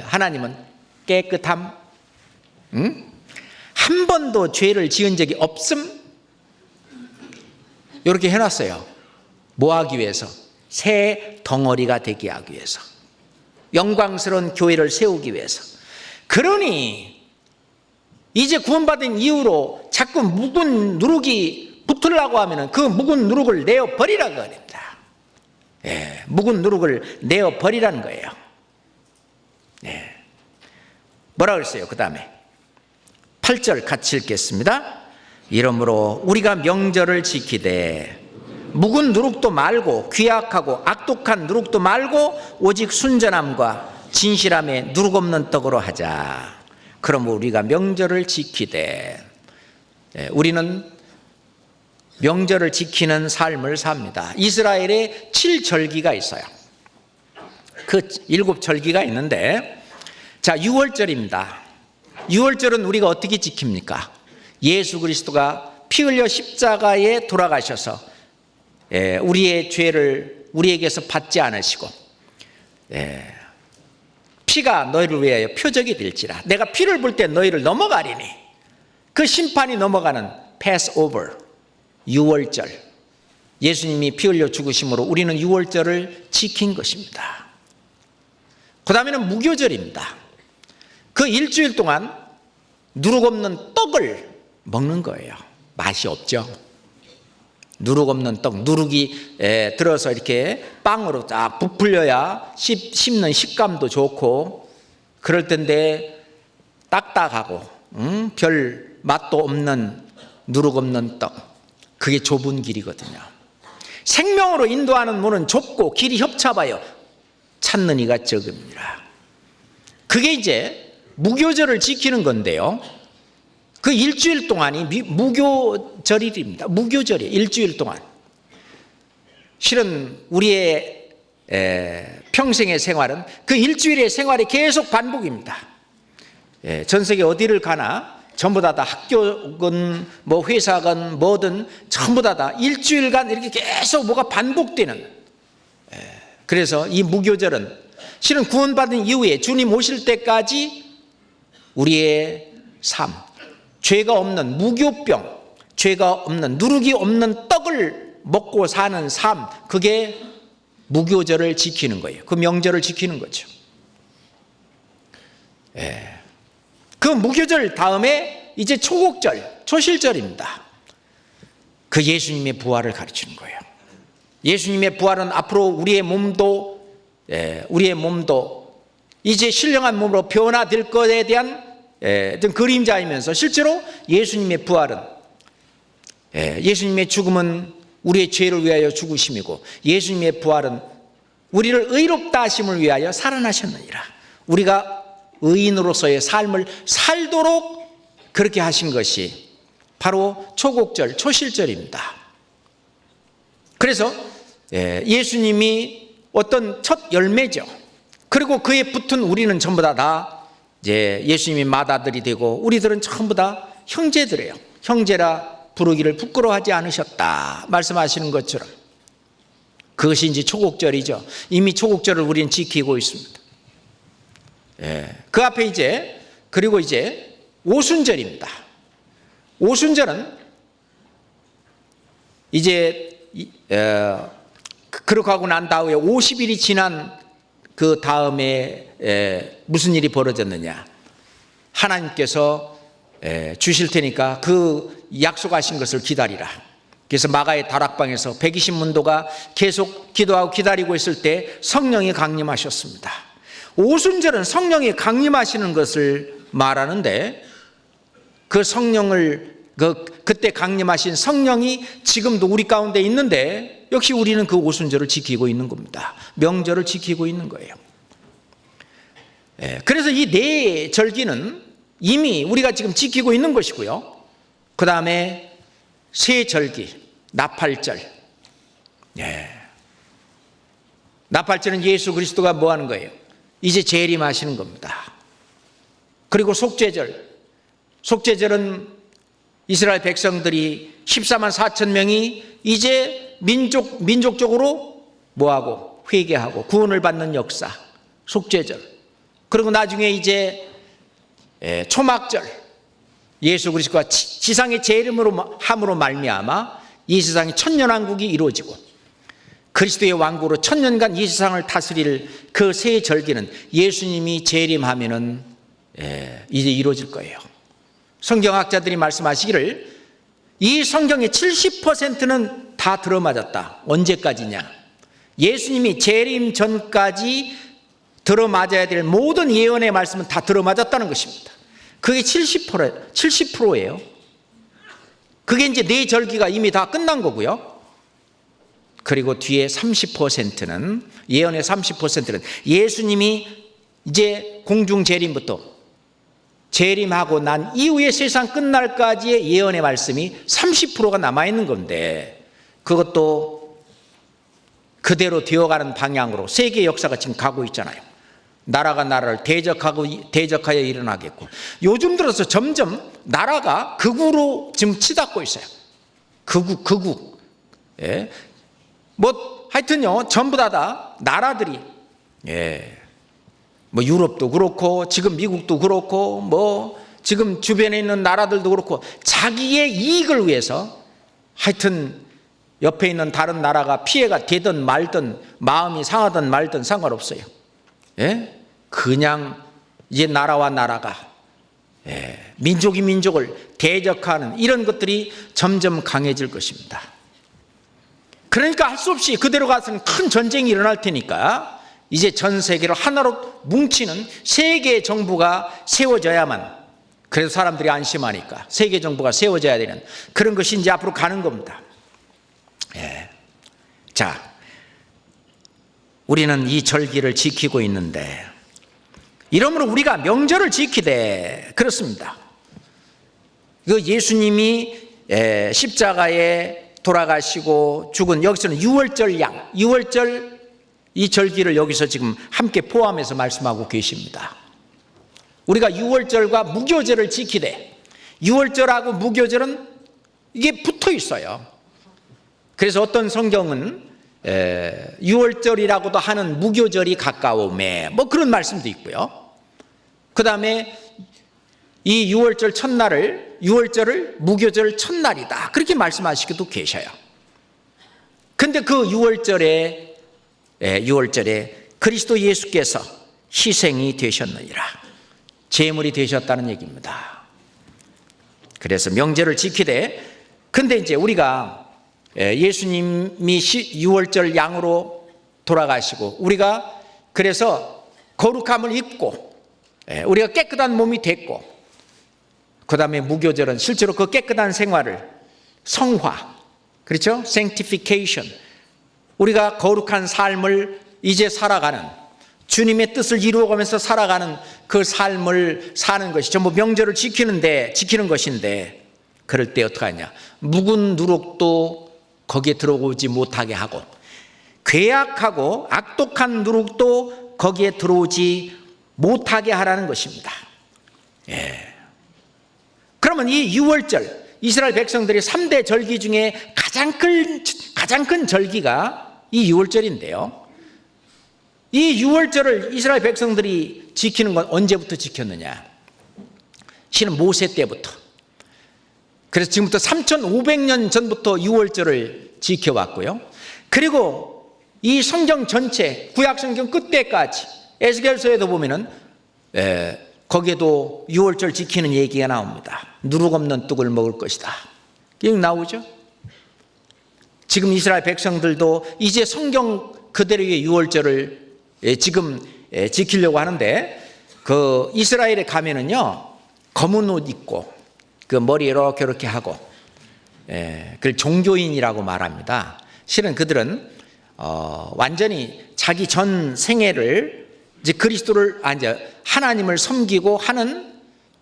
하나님은 깨끗함, 한 번도 죄를 지은 적이 없음, 이렇게 해놨어요. 뭐 하기 위해서? 새 덩어리가 되게 하기 위해서, 영광스러운 교회를 세우기 위해서. 그러니 이제 구원받은 이후로 자꾸 묵은 누룩이 붙으려고 하면 그 묵은 누룩을 내어버리라고 합니다. 묵은 누룩을 내어버리라는 거예요. 뭐라 그랬어요? 그 다음에 8절 같이 읽겠습니다. 이러므로 우리가 명절을 지키되 묵은 누룩도 말고 귀악하고 악독한 누룩도 말고 오직 순전함과 진실함에 누룩 없는 떡으로 하자. 그러므로 우리가 명절을 지키되, 우리는 명절을 지키는 삶을 삽니다. 이스라엘에 7절기가 있어요. 그 7절기가 있는데, 자, 6월절입니다. 6월절은 우리가 어떻게 지킵니까? 예수 그리스도가 피 흘려 십자가에 돌아가셔서 우리의 죄를 우리에게서 받지 않으시고 피가 너희를 위하여 표적이 될지라. 내가 피를 볼 때 너희를 넘어가리니, 그 심판이 넘어가는 패스오버, 6월절, 예수님이 피 흘려 죽으심으로 우리는 6월절을 지킨 것입니다. 그 다음에는 무교절입니다. 그 일주일 동안 누룩 없는 떡을 먹는 거예요. 맛이 없죠. 누룩 없는 떡, 누룩이 들어서 이렇게 빵으로 딱 부풀려야 씹는 식감도 좋고 그럴 텐데 딱딱하고 별 맛도 없는 누룩 없는 떡, 그게 좁은 길이거든요. 생명으로 인도하는 문은 좁고 길이 협잡하여 찾는 이가 적음이라. 그게 이제 무교절을 지키는 건데요, 그 일주일 동안이 무교절입니다. 무교절이 일주일 동안. 실은 우리의 평생의 생활은 그 일주일의 생활이 계속 반복입니다. 전 세계 어디를 가나 전부 다 학교건 뭐 회사건 뭐든 전부 다 일주일간 이렇게 계속 뭐가 반복되는. 그래서 이 무교절은 실은 구원받은 이후에 주님 오실 때까지 우리의 삶, 죄가 없는 무교병, 죄가 없는 누룩이 없는 떡을 먹고 사는 삶, 그게 무교절을 지키는 거예요. 그 명절을 지키는 거죠. 그 무교절 다음에 이제 초곡절, 초실절입니다. 그 예수님의 부활을 가르치는 거예요. 예수님의 부활은 앞으로 우리의 몸도 이제 신령한 몸으로 변화될 것에 대한 어떤 그림자이면서 실제로 예수님의 부활은, 예수님의 죽음은 우리의 죄를 위하여 죽으심이고 예수님의 부활은 우리를 의롭다 하심을 위하여 살아나셨느니라. 우리가 의인으로서의 삶을 살도록 그렇게 하신 것이 바로 초곡절, 초실절입니다. 그래서 예수님이 어떤 첫 열매죠. 그리고 그에 붙은 우리는 전부 다 이제 예수님이 맏아들이 되고 우리들은 전부 다 형제들이에요. 형제라 부르기를 부끄러워하지 않으셨다 말씀하시는 것처럼 그것이 이제 초곡절이죠. 이미 초곡절을 우리는 지키고 있습니다. 그 앞에 그리고 이제 오순절입니다. 오순절은 이제 그렇게 하고 난 다음에 50일이 지난 그 다음에 무슨 일이 벌어졌느냐. 하나님께서 주실 테니까 그 약속하신 것을 기다리라. 그래서 마가의 다락방에서 120문도가 계속 기도하고 기다리고 있을 때 성령이 강림하셨습니다. 오순절은 성령이 강림하시는 것을 말하는데 그 성령을 그때 강림하신 성령이 지금도 우리 가운데 있는데 역시 우리는 그 오순절을 지키고 있는 겁니다. 명절을 지키고 있는 거예요. 그래서 이 네 절기는 이미 우리가 지금 지키고 있는 것이고요. 그 다음에 세 절기, 나팔절. 나팔절은 예수 그리스도가 뭐 하는 거예요? 이제 재림하시는 겁니다. 그리고 속죄절. 속죄절은 이스라엘 백성들이 14만 4천 명이 이제 민족적으로 뭐하고 회개하고 구원을 받는 역사. 속죄절. 그리고 나중에 이제 초막절. 예수 그리스도가 지상의 재림으로 함으로 말미암아 이 세상의 천년왕국이 이루어지고 그리스도의 왕국으로 천년간 이 세상을 다스릴 그 세 절기는 예수님이 재림하면은 이제 이루어질 거예요. 성경학자들이 말씀하시기를 이 성경의 70%는 다 들어맞았다. 언제까지냐? 예수님이 재림 전까지 들어맞아야 될 모든 예언의 말씀은 다 들어맞았다는 것입니다. 그게 70%예요. 그게 이제 네 절기가 이미 다 끝난 거고요. 그리고 뒤에 30%는 예언의 30%는 예수님이 이제 공중 재림부터 재림하고 난 이후에 세상 끝날까지의 예언의 말씀이 30%가 남아있는 건데 그것도 그대로 되어가는 방향으로 세계 역사가 지금 가고 있잖아요. 나라가 나라를 대적하여 일어나겠고 요즘 들어서 점점 나라가 극우로 지금 치닫고 있어요. 극우. 뭐 하여튼요 전부 다 나라들이 뭐 유럽도 그렇고 지금 미국도 그렇고 뭐 지금 주변에 있는 나라들도 그렇고 자기의 이익을 위해서 하여튼 옆에 있는 다른 나라가 피해가 되든 말든 마음이 상하든 말든 상관없어요. 그냥 이제 나라와 나라가 민족이 민족을 대적하는 이런 것들이 점점 강해질 것입니다. 그러니까 할 수 없이 그대로 가서는 큰 전쟁이 일어날 테니까 이제 전 세계를 하나로 뭉치는 세계 정부가 세워져야만 그래서 사람들이 안심하니까 세계 정부가 세워져야 되는 그런 것이 이제 앞으로 가는 겁니다. 자, 우리는 이 절기를 지키고 있는데 이러므로 우리가 명절을 지키되 그렇습니다. 그 예수님이 십자가에 돌아가시고 죽은 여기서는 유월절 양, 유월절 이 절기를 여기서 지금 함께 포함해서 말씀하고 계십니다. 우리가 유월절과 무교절을 지키되 유월절하고 무교절은 이게 붙어 있어요. 그래서 어떤 성경은 유월절이라고도 하는 무교절이 가까움에 뭐 그런 말씀도 있고요. 그 다음에 이 유월절 첫날을 유월절을 무교절 첫날이다 그렇게 말씀하시기도 계셔요. 근데 그 유월절에 그리스도 예수께서 희생이 되셨느니라 제물이 되셨다는 얘기입니다. 그래서 명절을 지키되 근데 이제 우리가 예수님이 유월절 양으로 돌아가시고 우리가 그래서 거룩함을 입고 우리가 깨끗한 몸이 됐고 그 다음에 무교절은 실제로 그 깨끗한 생활을 성화, 그렇죠? sanctification, 우리가 거룩한 삶을 이제 살아가는, 주님의 뜻을 이루어가면서 살아가는 그 삶을 사는 것이 전부 명절을 지키는 것인데, 그럴 때 어떻게 하냐? 묵은 누룩도 거기에 들어오지 못하게 하고, 괴악하고 악독한 누룩도 거기에 들어오지 못하게 하라는 것입니다. 그러면 이 유월절, 이스라엘 백성들의 3대 절기 중에 가장 큰 절기가 이 유월절인데요. 이 유월절을 이스라엘 백성들이 지키는 건 언제부터 지켰느냐? 실은 모세 때부터. 그래서 지금부터 3,500년 전부터 유월절을 지켜왔고요. 그리고 이 성경 전체, 구약 성경 끝때까지 에스겔서에도 보면은 거기에도 유월절 지키는 얘기가 나옵니다. 누룩 없는 떡을 먹을 것이다. 이게 나오죠. 지금 이스라엘 백성들도 이제 성경 그대로의 유월절을 지금 지키려고 하는데, 그 이스라엘에 가면은요, 검은 옷 입고 그 머리 이렇게 하고, 그걸 종교인이라고 말합니다. 실은 그들은 완전히 자기 전 생애를 이제 그리스도를, 하나님을 섬기고 하는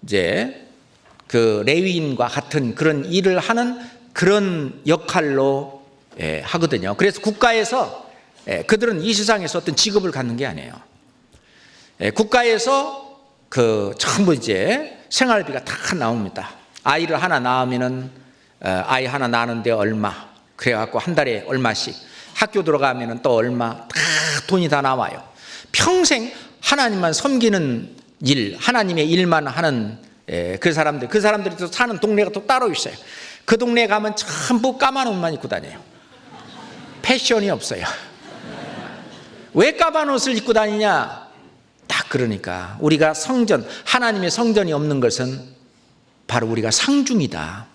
이제 그 레위인과 같은 그런 일을 하는 그런 역할로 하거든요. 그래서 국가에서 그들은 이 세상에서 어떤 직업을 갖는 게 아니에요. 국가에서 그 전부 이제 생활비가 다 나옵니다. 아이를 하나 낳으면은 아이 하나 낳는데 얼마, 그래갖고 한 달에 얼마씩, 학교 들어가면은 또 얼마, 다 돈이 다 나와요. 평생 하나님만 섬기는 일, 하나님의 일만 하는 그 사람들이 또 사는 동네가 또 따로 있어요. 그 동네에 가면 전부 까만 옷만 입고 다녀요. 패션이 없어요. 왜 까만 옷을 입고 다니냐? 딱 그러니까 우리가 성전, 하나님의 성전이 없는 것은 바로 우리가 상중이다.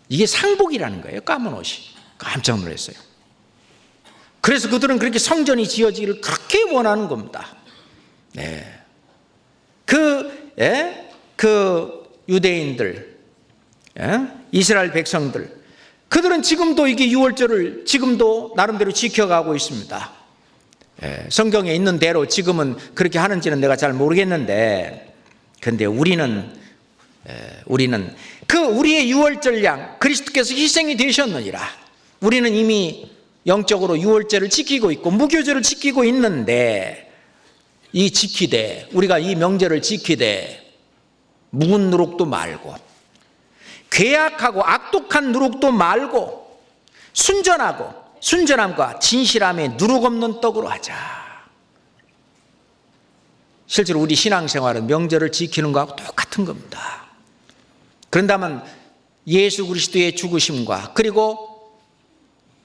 이게 상복이라는 거예요. 까만 옷이. 깜짝 놀랐어요. 그래서 그들은 그렇게 성전이 지어지기를 그렇게 원하는 겁니다. 그 유대인들, 이스라엘 백성들, 그들은 지금도 이게 유월절을 지금도 나름대로 지켜가고 있습니다. 성경에 있는 대로 지금은 그렇게 하는지는 내가 잘 모르겠는데, 근데 우리는 그 우리의 유월절 양 그리스도께서 희생이 되셨느니라. 우리는 이미 영적으로 유월절을 지키고 있고 무교절을 지키고 있는데, 우리가 이 명절을 지키되 묵은 누룩도 말고, 괴악하고 악독한 누룩도 말고, 순전함과 진실함에 누룩 없는 떡으로 하자. 실제로 우리 신앙생활은 명절을 지키는 것하고 똑같은 겁니다. 그런다면 예수 그리스도의 죽으심과, 그리고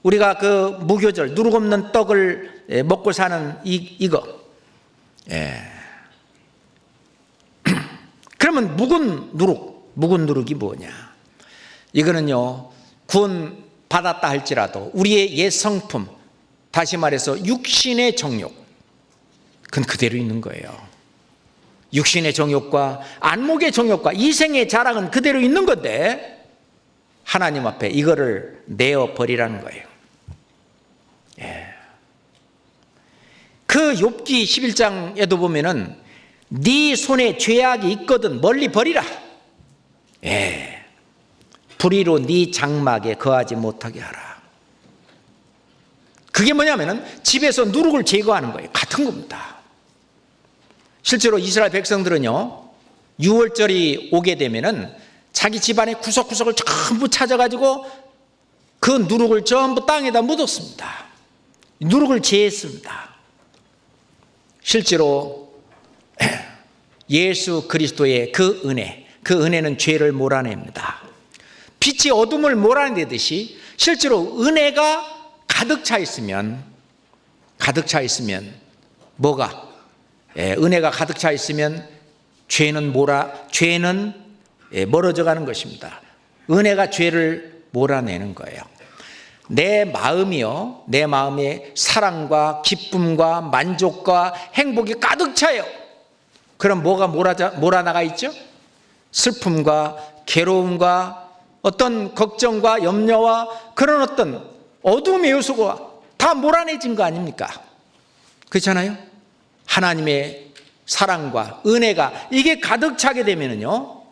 우리가 그 무교절, 누룩 없는 떡을 먹고 사는 이거, 그러면 묵은 누룩이 뭐냐? 이거는요, 구원 받았다 할지라도 우리의 옛 성품, 다시 말해서 육신의 정욕, 그건 그대로 있는 거예요. 육신의 정욕과 안목의 정욕과 이생의 자랑은 그대로 있는 건데, 하나님 앞에 이거를 내어버리라는 거예요. 그 욥기 11장에도 보면은 네 손에 죄악이 있거든 멀리 버리라. 불의로 네 장막에 거하지 못하게 하라. 그게 뭐냐면은 집에서 누룩을 제거하는 거예요. 같은 겁니다. 실제로 이스라엘 백성들은요, 유월절이 오게 되면은 자기 집안의 구석구석을 전부 찾아가지고 그 누룩을 전부 땅에다 묻었습니다. 누룩을 제했습니다. 실제로 예수 그리스도의 그 은혜는 죄를 몰아냅니다. 빛이 어둠을 몰아내듯이 실제로 은혜가 가득 차 있으면 뭐가? 은혜가 가득 차 있으면 죄는 멀어져 가는 것입니다. 은혜가 죄를 몰아내는 거예요. 내 마음에 사랑과 기쁨과 만족과 행복이 가득 차요. 그럼 뭐가 몰아나가 있죠? 슬픔과 괴로움과 어떤 걱정과 염려와 그런 어떤 어두움의 요소가 다 몰아내진 거 아닙니까? 그렇잖아요? 하나님의 사랑과 은혜가 이게 가득 차게 되면은요,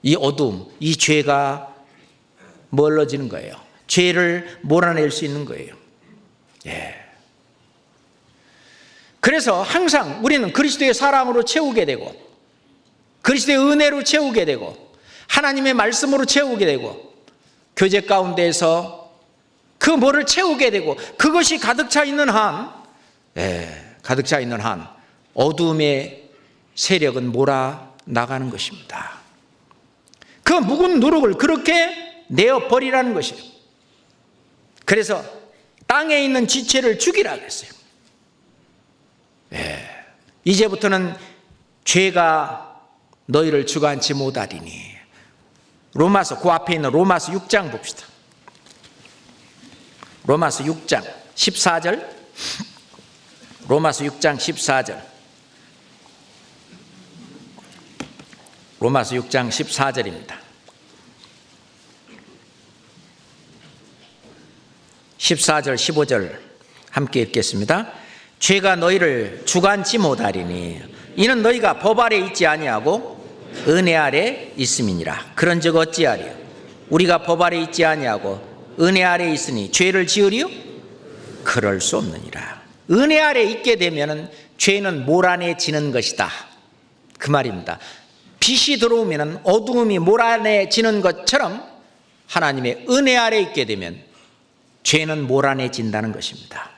이 어두움, 이 죄가 멀어지는 거예요. 죄를 몰아낼 수 있는 거예요. 그래서 항상 우리는 그리스도의 사랑으로 채우게 되고, 그리스도의 은혜로 채우게 되고, 하나님의 말씀으로 채우게 되고, 교제 가운데에서 그 뭐를 채우게 되고, 그것이 가득 차 있는 한, 가득 차 있는 한 어두움의 세력은 몰아 나가는 것입니다. 그 묵은 누룩을 그렇게 내어 버리라는 것이에요. 그래서 땅에 있는 지체를 죽이라 그랬어요. 이제부터는 죄가 너희를 주관치 못하리니. 로마서, 그 앞에 있는 로마서 6장 봅시다. 로마서 6장 14절. 로마서 6장 14절. 로마서 6장 14절입니다. 14절 15절 함께 읽겠습니다. 죄가 너희를 주관치 못하리니 이는 너희가 법 아래 있지 아니하고 은혜 아래 있음이니라. 그런즉 어찌하리요? 우리가 법 아래 있지 아니하고 은혜 아래 있으니 죄를 지으리요? 그럴 수 없느니라. 은혜 아래 있게 되면은 죄는 몰아내지는 것이다, 그 말입니다. 빛이 들어오면은 어두움이 몰아내지는 것처럼 하나님의 은혜 아래 있게 되면 죄는 몰아내진다는 것입니다.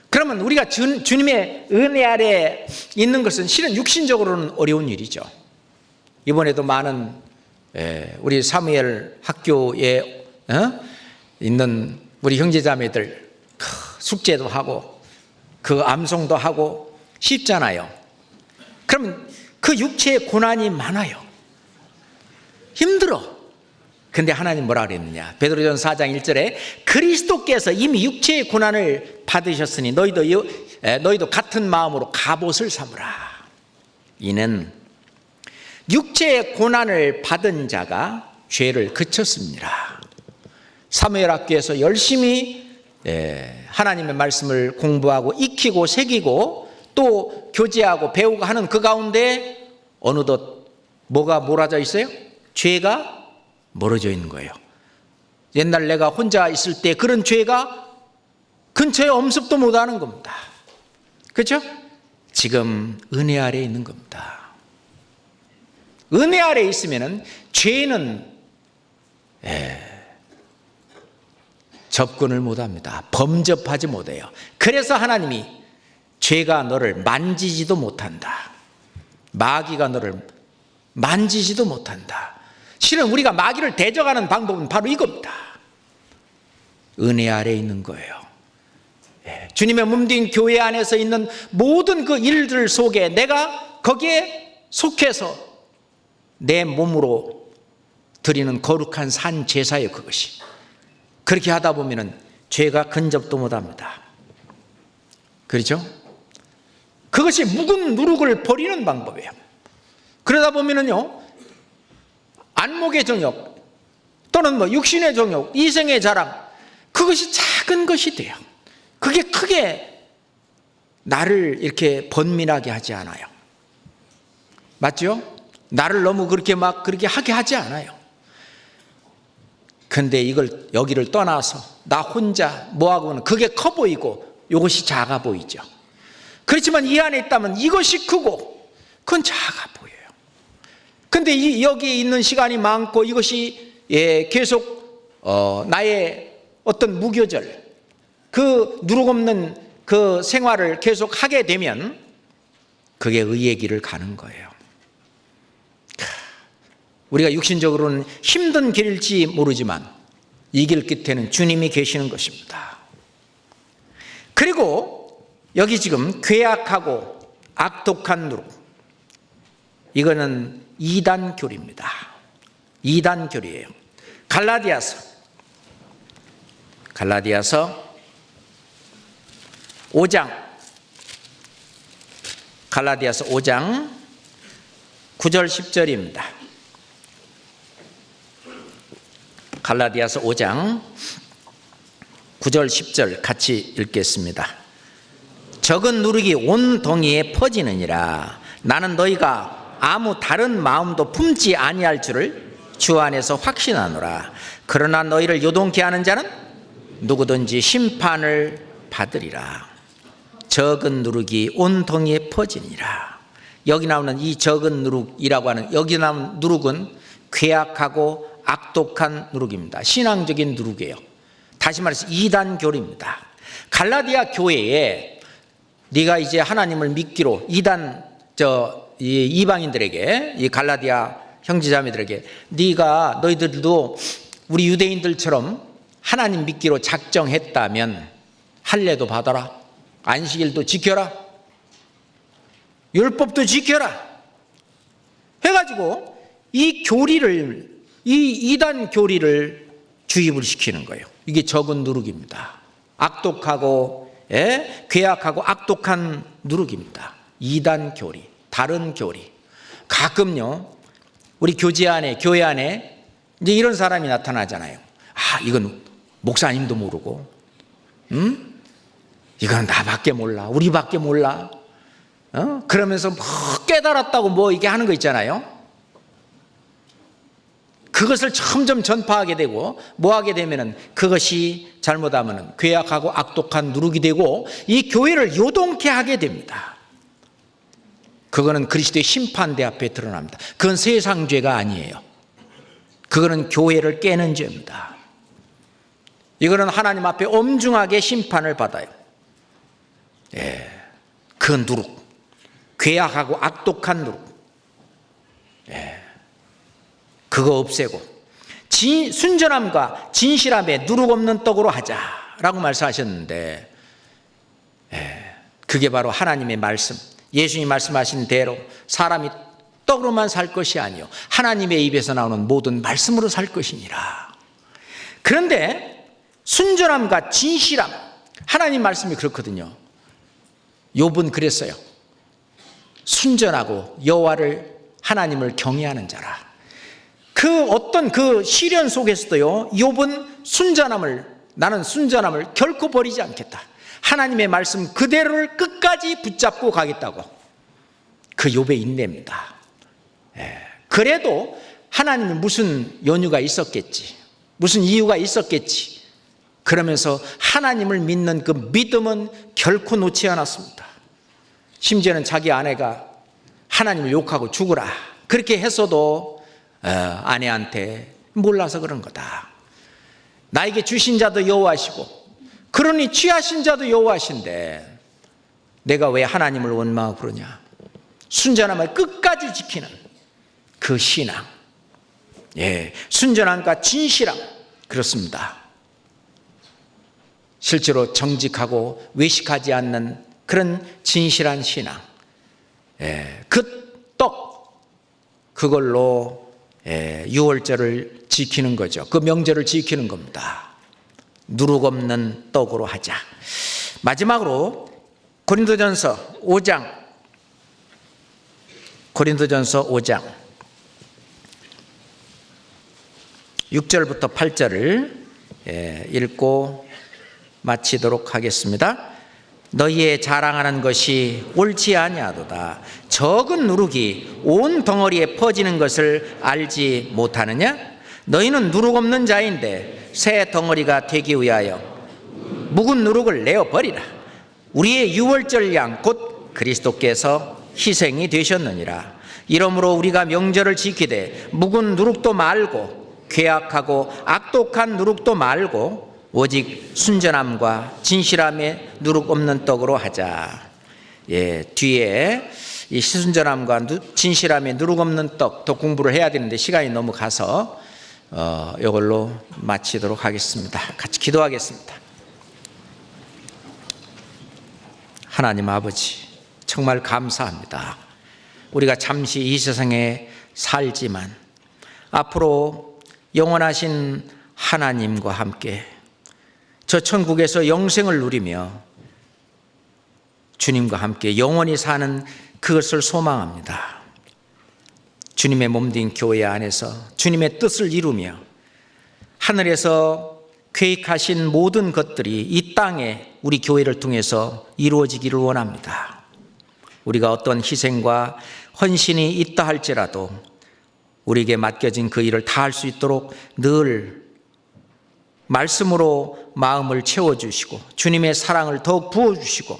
그러면 우리가 주님의 은혜 아래 있는 것은 실은 육신적으로는 어려운 일이죠. 이번에도 많은 우리 사무엘 학교에 있는 우리 형제자매들 숙제도 하고 그 암송도 하고 쉽잖아요. 그러면 그 육체의 고난이 많아요. 힘들어. 근데 하나님 뭐라 그랬느냐? 베드로전서 4장 1절에 그리스도께서 이미 육체의 고난을 받으셨으니 너희도 같은 마음으로 갑옷을 삼으라. 이는 육체의 고난을 받은 자가 죄를 그쳤습니다. 사무엘 학교에서 열심히 하나님의 말씀을 공부하고 익히고 새기고 또 교제하고 배우고 하는 그 가운데 어느덧 뭐가 몰아져 있어요? 죄가 멀어져 있는 거예요. 옛날 내가 혼자 있을 때 그런 죄가 근처에 엄습도 못하는 겁니다. 그렇죠? 지금 은혜 아래에 있는 겁니다. 은혜 아래에 있으면 죄는 접근을 못합니다. 범접하지 못해요. 그래서 하나님이 죄가 너를 만지지도 못한다, 마귀가 너를 만지지도 못한다. 실은 우리가 마귀를 대적하는 방법은 바로 이겁니다. 은혜 아래에 있는 거예요. 주님의 몸된 교회 안에서 있는 모든 그 일들 속에 내가 거기에 속해서 내 몸으로 드리는 거룩한 산 제사예요, 그것이. 그렇게 하다 보면은 죄가 근접도 못합니다. 그렇죠? 그것이 묵은 누룩을 버리는 방법이에요. 그러다 보면은요, 안목의 정욕 또는 육신의 정욕, 이생의 자랑, 그것이 작은 것이 돼요. 그게 크게 나를 이렇게 번민하게 하지 않아요. 맞죠? 나를 너무 그렇게 하게 하지 않아요. 근데 여기를 떠나서 나 혼자 뭐하고는 그게 커 보이고 이것이 작아 보이죠. 그렇지만 이 안에 있다면 이것이 크고 그건 작아 보여요. 근데 여기에 있는 시간이 많고 이것이 계속 나의 어떤 무교절, 그 누룩 없는 그 생활을 계속 하게 되면 그게 의의 길을 가는 거예요. 우리가 육신적으로는 힘든 길일지 모르지만 이 길 끝에는 주님이 계시는 것입니다. 그리고 여기 지금 괴악하고 악독한 누룩, 이거는 이단교리입니다. 이단교리예요. 갈라디아서 5장, 갈라디아서 5장 9절 10절입니다. 갈라디아서 5장 9절 10절 같이 읽겠습니다. 적은 누룩이 온 동이에 퍼지느니라. 나는 너희가 아무 다른 마음도 품지 아니할 줄을 주 안에서 확신하노라. 그러나 너희를 요동케 하는 자는 누구든지 심판을 받으리라. 적은 누룩이 온 동이에 퍼지니라. 여기 나오는 이 적은 누룩이라고 하는, 여기 나오는 누룩은 괴악하고 악독한 누룩입니다. 신앙적인 누룩이에요. 다시 말해서 이단 교리입니다. 갈라디아 교회에 네가 이제 하나님을 믿기로 이단 이방인들에게, 이 갈라디아 형제자매들에게 네가 너희들도 우리 유대인들처럼 하나님 믿기로 작정했다면 할례도 받아라, 안식일도 지켜라, 율법도 지켜라 해가지고 이 교리를, 이 이단 교리를 주입을 시키는 거예요. 이게 적은 누룩입니다. 악독하고 괴악하고 악독한 누룩입니다. 이단 교리, 다른 교리. 가끔요 우리 교회 안에 이제 이런 사람이 나타나잖아요. 아, 이건 목사님도 모르고, 이건 나밖에 몰라, 우리밖에 몰라, 그러면서 뭐 깨달았다고 뭐 이게 하는 거 있잖아요. 그것을 점점 전파하게 되고 뭐 하게 되면은 그것이 잘못하면은 괴악하고 악독한 누룩이 되고 이 교회를 요동케 하게 됩니다. 그거는 그리스도의 심판대 앞에 드러납니다. 그건 세상 죄가 아니에요. 그거는 교회를 깨는 죄입니다. 이거는 하나님 앞에 엄중하게 심판을 받아요. 그 누룩, 괴악하고 악독한 누룩, 그거 없애고 순전함과 진실함에 누룩 없는 떡으로 하자라고 말씀하셨는데, 그게 바로 하나님의 말씀, 예수님 말씀하신 대로 사람이 떡으로만 살 것이 아니요 하나님의 입에서 나오는 모든 말씀으로 살 것이니라. 그런데 순전함과 진실함, 하나님 말씀이 그렇거든요. 욥은 그랬어요. 순전하고 여호와를, 하나님을 경외하는 자라. 그 어떤 그 시련 속에서도요 욥은 나는 순전함을 결코 버리지 않겠다, 하나님의 말씀 그대로를 끝까지 붙잡고 가겠다고. 그 욥의 인내입니다. 그래도 하나님이 무슨 연유가 있었겠지, 무슨 이유가 있었겠지. 그러면서 하나님을 믿는 그 믿음은 결코 놓지 않았습니다. 심지어는 자기 아내가 하나님을 욕하고 죽으라 그렇게 했어도 아내한테 몰라서 그런 거다. 나에게 주신 자도 여호와시고 그러니 취하신 자도 여호와신데 내가 왜 하나님을 원망하고 그러냐. 순전함을 끝까지 지키는 그 신앙, 순전함과 진실함, 그렇습니다. 실제로 정직하고 외식하지 않는 그런 진실한 신앙, 그 떡, 그걸로 유월절을 지키는 거죠. 그 명절을 지키는 겁니다. 누룩 없는 떡으로 하자. 마지막으로 고린도전서 5장 6절부터 8절을 읽고 마치도록 하겠습니다. 너희의 자랑하는 것이 옳지 아니하도다. 적은 누룩이 온 덩어리에 퍼지는 것을 알지 못하느냐? 너희는 누룩 없는 자인데 새 덩어리가 되기 위하여 묵은 누룩을 내어 버리라. 우리의 유월절 양 곧 그리스도께서 희생이 되셨느니라. 이러므로 우리가 명절을 지키되 묵은 누룩도 말고 괴악하고 악독한 누룩도 말고 오직 순전함과 진실함에 누룩 없는 떡으로 하자. 뒤에 이 순전함과 진실함에 누룩 없는 떡 더 공부를 해야 되는데 시간이 너무 가서 이걸로 마치도록 하겠습니다. 같이 기도하겠습니다. 하나님 아버지, 정말 감사합니다. 우리가 잠시 이 세상에 살지만 앞으로 영원하신 하나님과 함께 저 천국에서 영생을 누리며 주님과 함께 영원히 사는 그것을 소망합니다. 주님의 몸된 교회 안에서 주님의 뜻을 이루며 하늘에서 계획하신 모든 것들이 이 땅에 우리 교회를 통해서 이루어지기를 원합니다. 우리가 어떤 희생과 헌신이 있다 할지라도 우리에게 맡겨진 그 일을 다 할 수 있도록 늘 말씀으로 마음을 채워주시고 주님의 사랑을 더욱 부어주시고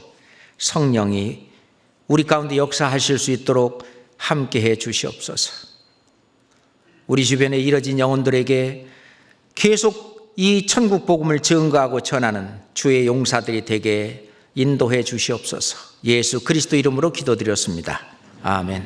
성령이 우리 가운데 역사하실 수 있도록 함께해 주시옵소서. 우리 주변에 이뤄진 영혼들에게 계속 이 천국 복음을 증거하고 전하는 주의 용사들이 되게 인도해 주시옵소서. 예수 그리스도 이름으로 기도드렸습니다. 아멘.